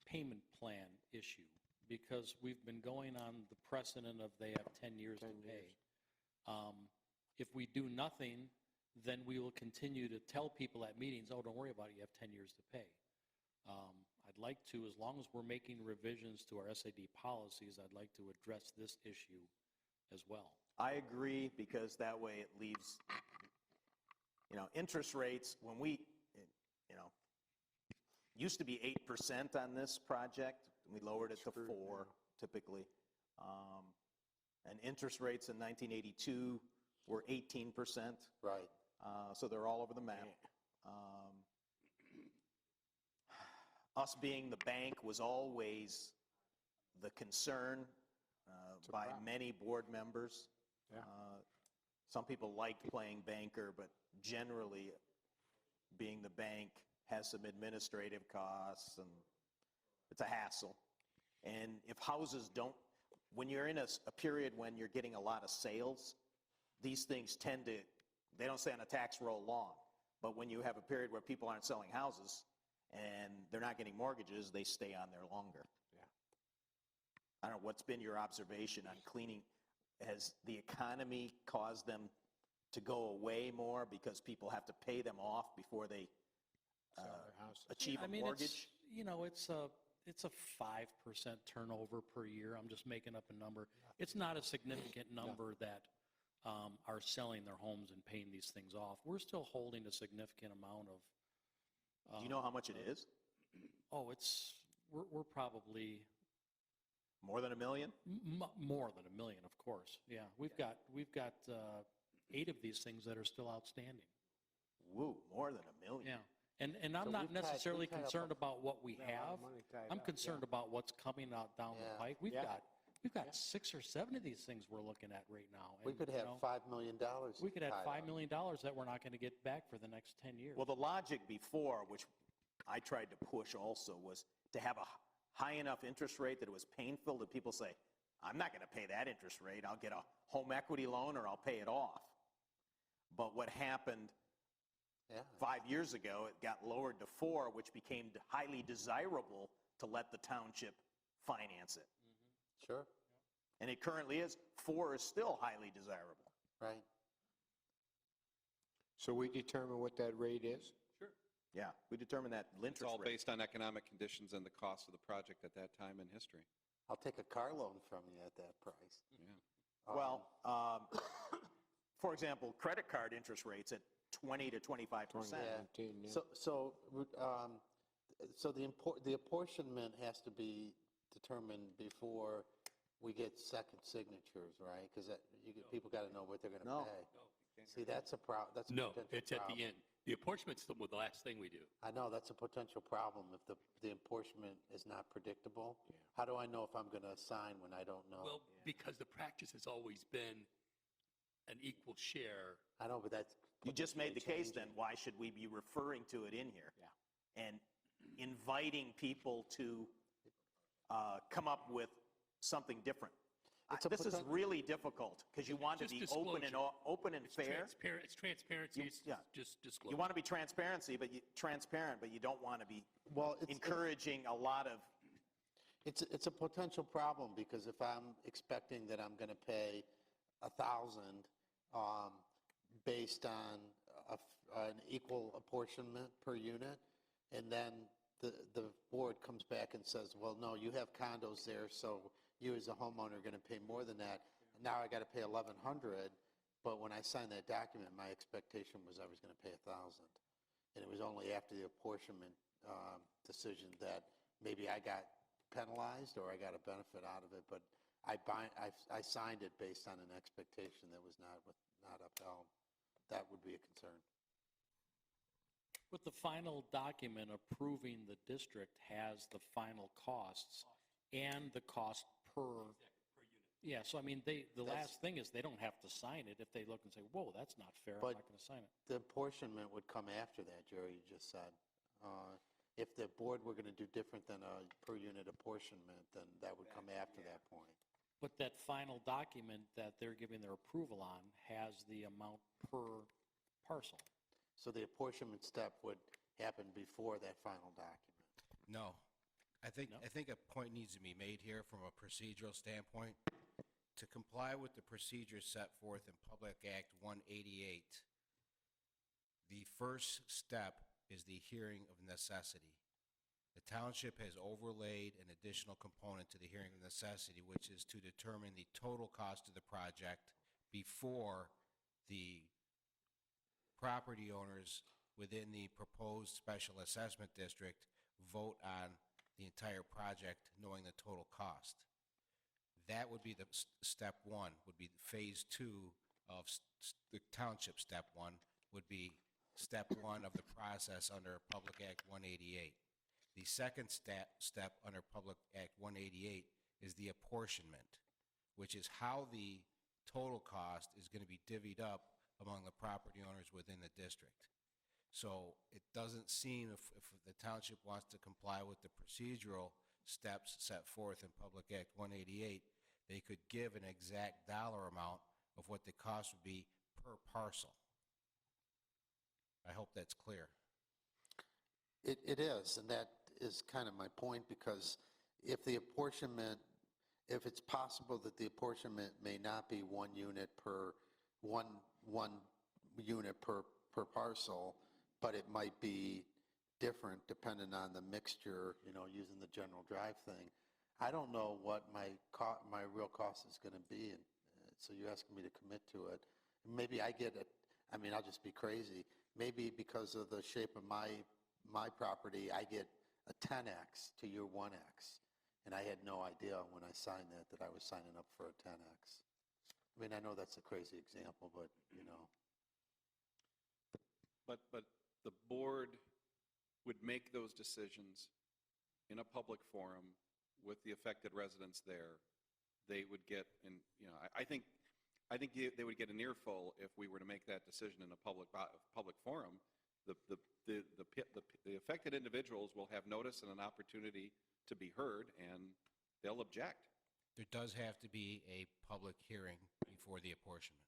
payment plan issue, because we've been going on the precedent of they have 10 years to 10 pay. years. If we do nothing, then we will continue to tell people at meetings, oh, don't worry about it, you have 10 years to pay. I'd like to, as long as we're making revisions to our SAD policies, I'd like to address this issue as well. I agree, because that way it leaves, interest rates, when we, used to be 8% on this project. We lowered it to 4 typically. And interest rates in 1982 were 18%. Right. So they're all over the map. Us being the bank was always the concern by many board members. Yeah. Some people liked playing banker, but generally, being the bank has some administrative costs, and it's a hassle. And if houses don't, when you're in a period when you're getting a lot of sales, these things tend to, they don't stay on a tax roll long. But when you have a period where people aren't selling houses and they're not getting mortgages, they stay on there longer. Yeah. I don't know, what's been your observation on cleaning? Has the economy caused them to go away more because people have to pay them off before they Sell their houses. achieve a mortgage? It's a 5% turnover per year. I'm just making up a number. It's not a significant number that are selling their homes and paying these things off. We're still holding a significant amount of. Do you know how much it is? Oh, we're probably More than $1 million? more than $1 million, of course. Yeah, we've got 8 of these things that are still outstanding. Woo, more than $1 million. Yeah. And I'm So not we've tied- necessarily we've tied up concerned about what we Got a lot of have. money tied I'm up, concerned about what's coming out down the Yeah. pike. We've got 6 or 7 of these things we're looking at right now. We and, could you have know, $5 million. We could have tied $5 up. million that we're not going to get back for the next 10 years. Well, the logic before, which I tried to push also, was to have a high enough interest rate that it was painful that people say, I'm not going to pay that interest rate. I'll get a home equity loan or I'll pay it off. But what happened Yeah. 5 years ago, it got lowered to 4, which became highly desirable to let the township finance it. Sure. And it currently is. 4 is still highly desirable. Right. So we determine what that rate is? Yeah, we determined that It's interest all rate. based on economic conditions and the cost of the project at that time in history. I'll take a car loan from you at that price. Yeah. Well, for example, credit card interest rates at 20 to 25%. 2019, yeah. So the apportionment has to be determined before we get second signatures, right? Because people got to know what they're going to No. pay. See, that's a that's a No, potential it's at problem. the end. The apportionment's the last thing we do. I know, that's a potential problem if the apportionment is not predictable. How do I know if I'm going to assign when I don't know? Well, because the practice has always been an equal share. I know, but that's. You just made the case then, changing. why should we be referring to it in here? Yeah. And inviting people to come up with something different. It's a This is poten- really difficult, because you want to Just be disclosure. open and fair. It's transparency, it's yeah. just disclosure. You want to be transparent, but you don't want to be Well, encouraging a lot of, It's a potential problem, because if I'm expecting that I'm going to pay 1,000 based on an equal apportionment per unit, and then the board comes back and says, well, no, you have condos there, so you as a homeowner are going to pay more than that. Now I got to pay 1,100, but when I signed that document, my expectation was I was going to pay 1,000. And it was only after the apportionment decision that maybe I got penalized or I got a benefit out of it, but I signed it based on an expectation that was not upheld. That would be a concern. But the final document approving the district has the final costs and the cost per. Yeah, so I mean, the last thing is they don't have to sign it if they look and say, whoa, that's not fair, I'm But- not going to sign it. The apportionment would come after that, Jerry, you just said. If the board were going to do different than a per unit apportionment, then that would come after that point. But that final document that they're giving their approval on has the amount per parcel. So the apportionment step would happen before that final document. No. I think a point needs to be made here from a procedural standpoint. To comply with the procedures set forth in Public Act 188, the first step is the hearing of necessity. The township has overlaid an additional component to the hearing of necessity, which is to determine the total cost of the project before the property owners within the proposed special assessment district vote on the entire project, knowing the total cost. That would be the step one, would be phase two of the township step one, would be step one of the process under Public Act 188. The second step under Public Act 188 is the apportionment, which is how the total cost is going to be divvied up among the property owners within the district. So it doesn't seem, if the township wants to comply with the procedural steps set forth in Public Act 188, they could give an exact dollar amount of what the cost would be per parcel. I hope that's clear. It is, and that is kind of my point, because if the apportionment, if it's possible that the apportionment may not be one unit per parcel, but it might be different depending on the mixture, using the general drive thing. I don't know what my real cost is going to be, and so you're asking me to commit to it. Maybe I get it. I mean, I'll just be crazy. Maybe because of the shape of my property, I get a 10x to your 1x. And I had no idea when I signed that I was signing up for a 10x. I mean, I know that's a crazy example, but. But the board would make those decisions in a public forum with the affected residents there. They would get, and I think they would get an earful if we were to make that decision in a public forum. The affected individuals will have notice and an opportunity to be heard, and they'll object. There does have to be a public hearing before the apportionment.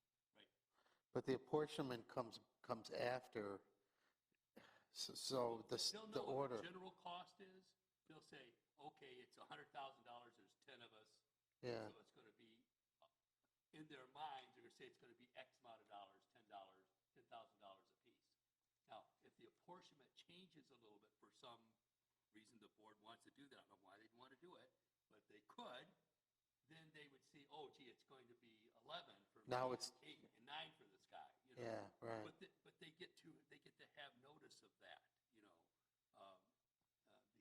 But the apportionment comes after, so the order. They'll know what the general cost is. They'll say, okay, it's $100,000, there's 10 of us. Yeah. So it's going to be, in their minds, they're going to say it's going to be X amount of dollars, $10, $10,000 a piece. Now, if the apportionment changes a little bit for some reason the board wants to do that, I don't know why they'd want to do it, but they could, then they would see, oh, gee, it's going to be 11 for me, Now it's 8 and 9 for this guy. Yeah, right. But they get to have notice of that,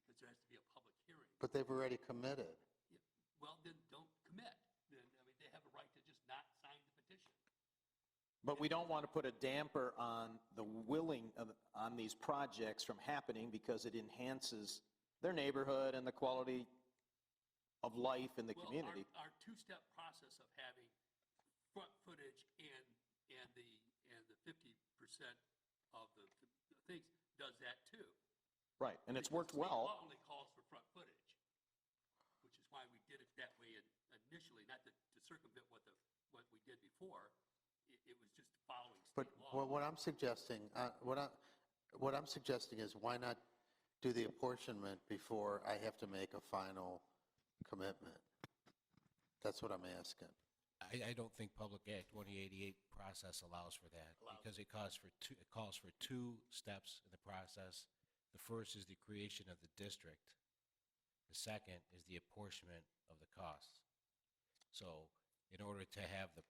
because there has to be a public hearing. But they've already committed. Yeah, well, then don't commit. Then, they have a right to just not sign the petition. But we don't want to put a damper on on these projects from happening, because it enhances their neighborhood and the quality of life in the community. Our two-step process of having front footage and the 50% of the things does that too. Right, and it's worked Because state well. law only calls for front footage, which is why we did it that way initially, not to circumvent what we did before. It was just following But state law. what I'm suggesting, is why not do the apportionment before I have to make a final commitment? That's what I'm asking. I don't think Public Act 188 process allows for that, because it calls for two steps in the process. The first is the creation of the district. The second is the apportionment of the costs. So in order to have the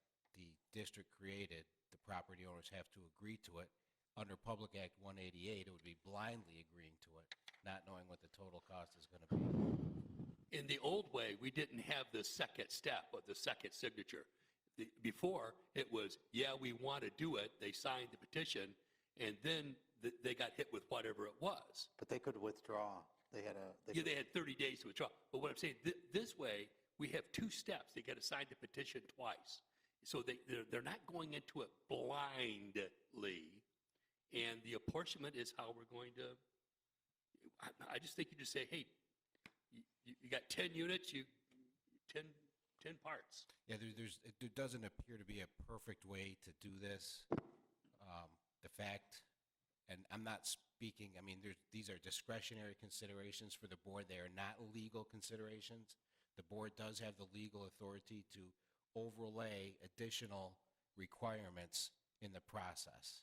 district created, the property owners have to agree to it. Under Public Act 188, it would be blindly agreeing to it, not knowing what the total cost is going to be. In the old way, we didn't have the second step of the second signature. Before, it was, yeah, we want to do it. They signed the petition, and then they got hit with whatever it was. But they could withdraw. They had 30 days to withdraw. But what I'm saying, this way, we have two steps. They got to sign the petition twice. So they're not going into it blindly, and the apportionment is how we're going to, I just think you just say, hey, you got 10 units, 10 parts. Yeah, there doesn't appear to be a perfect way to do this. The fact, and I'm not speaking, I mean, these are discretionary considerations for the board. They are not legal considerations. The board does have the legal authority to overlay additional requirements in the process.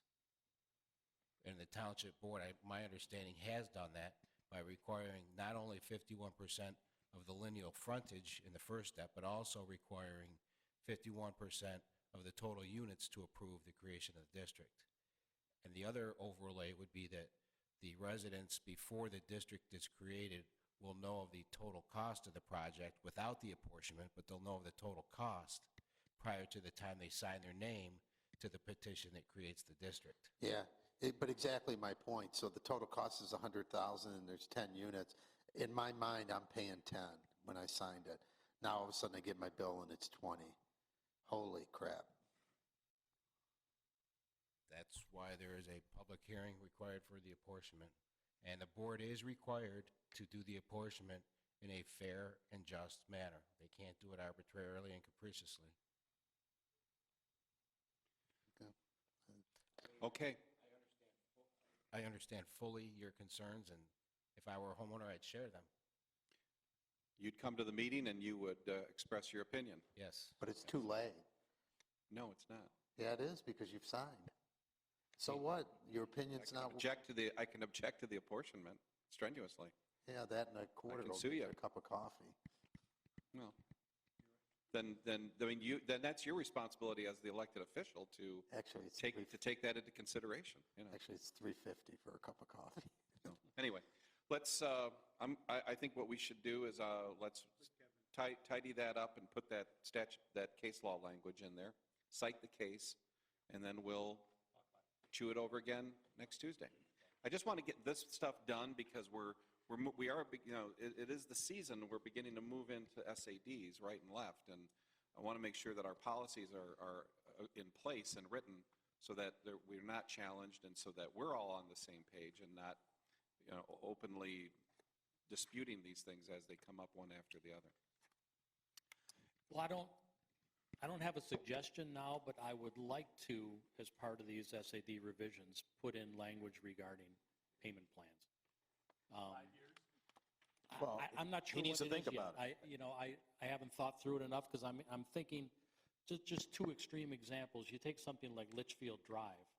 And the township board, my understanding, has done that, by requiring not only 51% of the lineal frontage in the first step, but also requiring 51% of the total units to approve the creation of the district. And the other overlay would be that the residents, before the district is created, will know of the total cost of the project without the apportionment, but they'll know of the total cost prior to the time they sign their name to the petition that creates the district. Yeah, but exactly my point. So the total cost is 100,000 and there's 10 units. In my mind, I'm paying 10 when I signed it. Now all of a sudden I get my bill and it's 20. Holy crap. That's why there is a public hearing required for the apportionment. And the board is required to do the apportionment in a fair and just manner. They can't do it arbitrarily and capriciously. Okay. I understand fully your concerns, and if I were a homeowner, I'd share them. You'd come to the meeting and you would express your opinion. Yes. But it's too late. No, it's not. Yeah, it is because you've signed. So what? Your opinion's not, I can object to the apportionment strenuously. yeah, that and a quarter can will sue get you. you a cup of coffee. Well, then that's your responsibility as the elected official to Actually, it's take that into consideration. Actually, it's $3.50 for a cup of coffee. So, anyway, let's. I think what we should do is let's tidy that up and put that case law language in there, cite the case, and then we'll chew it over again next Tuesday. I just want to get this stuff done because we are, it is the season. We're beginning to move into SADs right and left, and I want to make sure that our policies are in place and written so that we're not challenged and so that we're all on the same page and not, openly disputing these things as they come up one after the other. Well, I don't have a suggestion now, but I would like to, as part of these SAD revisions, put in language regarding payment plans. 5 years? Well, I'm not sure he needs what to it think is yet. about it. I haven't thought through it enough because I'm thinking, just two extreme examples. You take something like Litchfield Drive,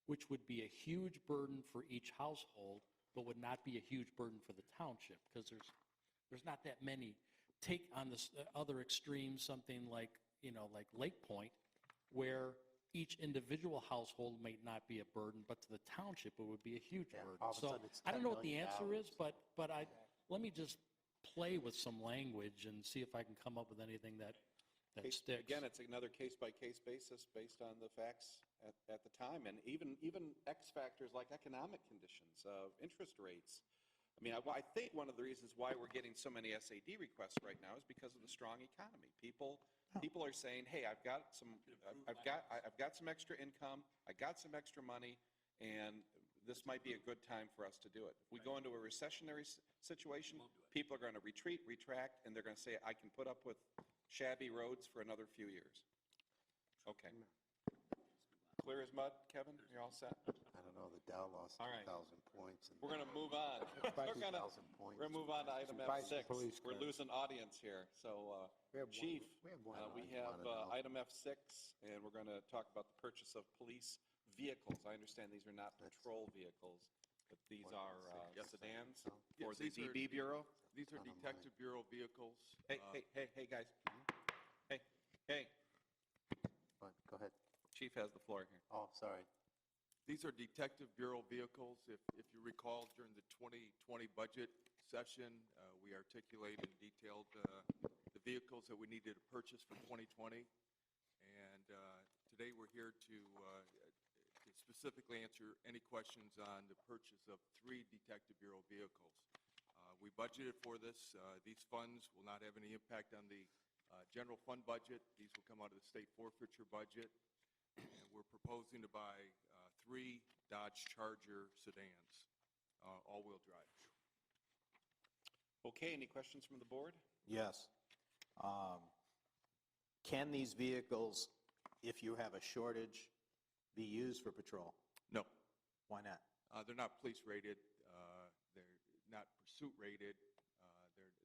which would be a huge burden for each household, but would not be a huge burden for the township because there's not that many. Take on this other extreme something like Lake Point, where each individual household may not be a burden, but to the township it would be a huge burden. all of a So sudden it's I don't $10 know what the million. answer is, but let me just play with some language and see if I can come up with anything that sticks. Again, it's another case-by-case basis based on the facts at the time, and even X factors like economic conditions, interest rates. I mean, I think one of the reasons why we're getting so many SAD requests right now is because of the strong economy. People are saying, "Hey, I've got some extra income, I got some extra money, and this might be a good time for us to do it." If we go into a recessionary situation, people are going to retreat, retract, and they're going to say, "I can put up with shabby roads for another few years." Okay. Clear as mud, Kevin? You're all set? I don't know, the Dow lost All right. 2,000 points. We're going to move on. We're going to move on to item F6. police We're cars. losing audience here. So, Chief, we have item F6, and we're going to talk about the purchase of police vehicles. I understand these are not patrol vehicles, but these are sedans for the Yes, these are- DB Bureau. These are Detective Bureau vehicles. Hey, guys. Hey, Go ahead. Chief has the floor here. Oh, sorry. These are Detective Bureau vehicles. If you recall, during the 2020 budget session, we articulated and detailed the vehicles that we needed to purchase for 2020. And today we're here to specifically answer any questions on the purchase of 3 Detective Bureau vehicles. We budgeted for this. These funds will not have any impact on the general fund budget. These will come out of the state forfeiture budget. And we're proposing to buy 3 Dodge Charger sedans, all-wheel drive. Okay, any questions from the board? Yes. Can these vehicles, if you have a shortage, be used for patrol? No. Why not? They're not police rated. They're not pursuit rated.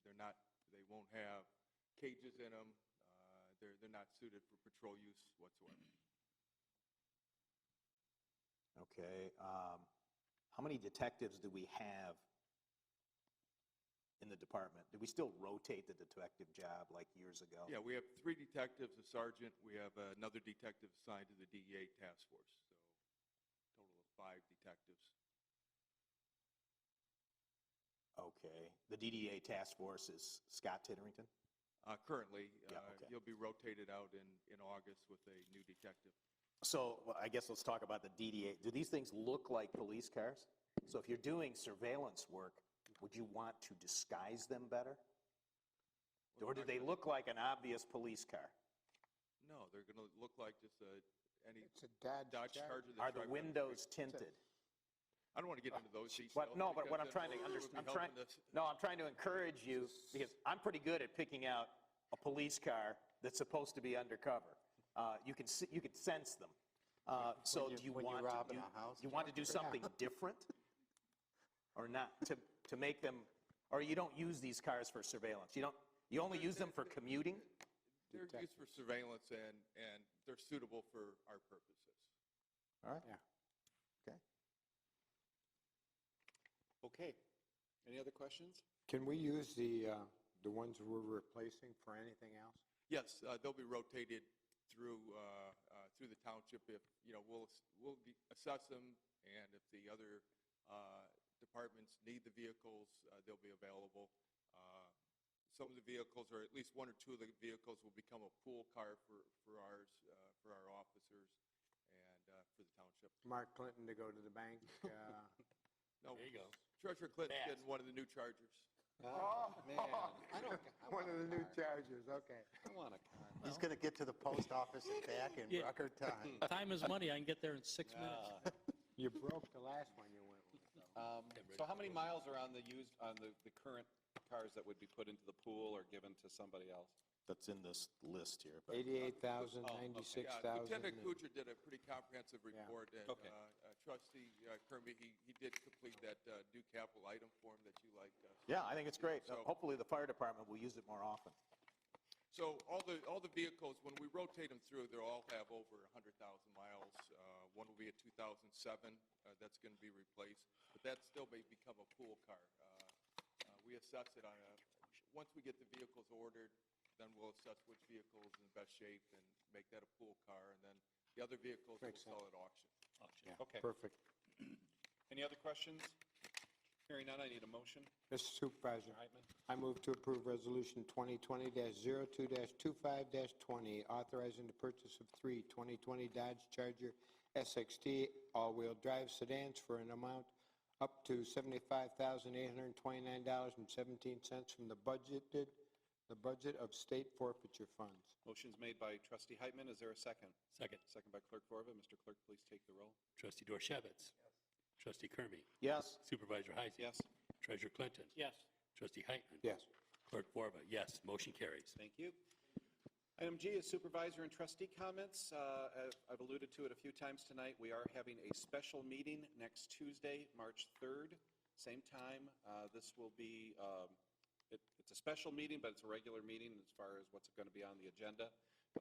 They won't have cages in them. They're not suited for patrol use whatsoever. Okay. How many detectives do we have in the department? Do we still rotate the detective job like years ago? Yeah, we have 3 detectives, a sergeant, we have another detective assigned to the DEA task force, so total of 5 detectives. Okay. The DDA task force is Scott Titterington? Currently, Yeah, okay. he'll be rotated out in August with a new detective. So well, I guess let's talk about the DDA. Do these things look like police cars? So if you're doing surveillance work, would you want to disguise them better? Or do they look like an obvious police car? No, they're going to look like just any It's a Dodge Charger. Are that's the driving down the street. windows tinted? I don't want to get into those details. But no, but what I'm because trying to then we'll understand, be helping us. I'm trying to encourage you, because I'm pretty good at picking out a police car that's supposed to be undercover. You can sense them. So do you when you're want robbing to, a house, you want to do something different? Or not, to make them, or you don't use these cars for surveillance? You only use them for commuting? They're used for surveillance and they're suitable for our purposes. All right. Yeah. Okay. Okay. Any other questions? Can we use the ones we're replacing for anything else? Yes, they'll be rotated through the township if, we'll assess them, and if the other departments need the vehicles, they'll be available. Some of the vehicles, or at least 1 or 2 of the vehicles, will become a pool car for our officers and for the township. Mark Clinton to go to the bank? No, There you go. Treasurer Clinton's Fast. getting one of the new Chargers. Oh, man. One of the new Chargers, okay. I want a car. He's going to get to the post office and back in Yeah. record time. Time is money. I can get there in 6 minutes. You broke the last one you went with. So how many miles are on the current cars that would be put into the pool or given to somebody else? That's in this list here. but- 88,000, Oh, okay. 96,000. Lieutenant Kuchar did a pretty comprehensive report, and Okay. Trustee Kirby, he did complete that new capital item form that you liked. Yeah, I think it's great. So- Hopefully the fire department will use it more often. So all the vehicles, when we rotate them through, they'll all have over 100,000 miles. One will be a 2007 that's going to be replaced, but that still may become a pool car. We assess it once we get the vehicles ordered, then we'll assess which vehicle is in the best shape and make that a pool car, and then the other vehicles we'll Makes sell at auction. Yeah, Okay. perfect. Any other questions? Hearing none, I need a motion. Mr. Supervisor, Heitman? I move to approve Resolution 2020-02-25-20, authorizing the purchase of 3 2020 Dodge Charger SXT all-wheel drive sedans for an amount up to $75,829.17 from the budget of state forfeiture funds. Motion's made by Trustee Heitman. Is there a second? Second. Second by Clerk Vorba. Mr. Clerk, please take the roll. Trustee Dorchevitz. Trustee Kermy. Yes? Supervisor Heisey. Yes. Treasurer Clinton. Yes. Trustee Heitman. Yes. Clerk Borba, yes. Motion carries. Thank you. Item G is supervisor and trustee comments. I've alluded to it a few times tonight. We are having a special meeting next Tuesday, March 3rd, same time. This will be, it's a special meeting, but it's a regular meeting as far as what's going to be on the agenda.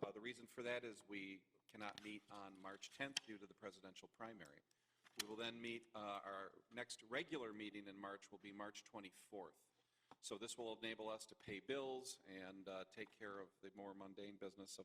The reason for that is we cannot meet on March 10th due to the presidential primary. We will then meet, our next regular meeting in March will be March 24th. So this will enable us to pay bills and take care of the more mundane business of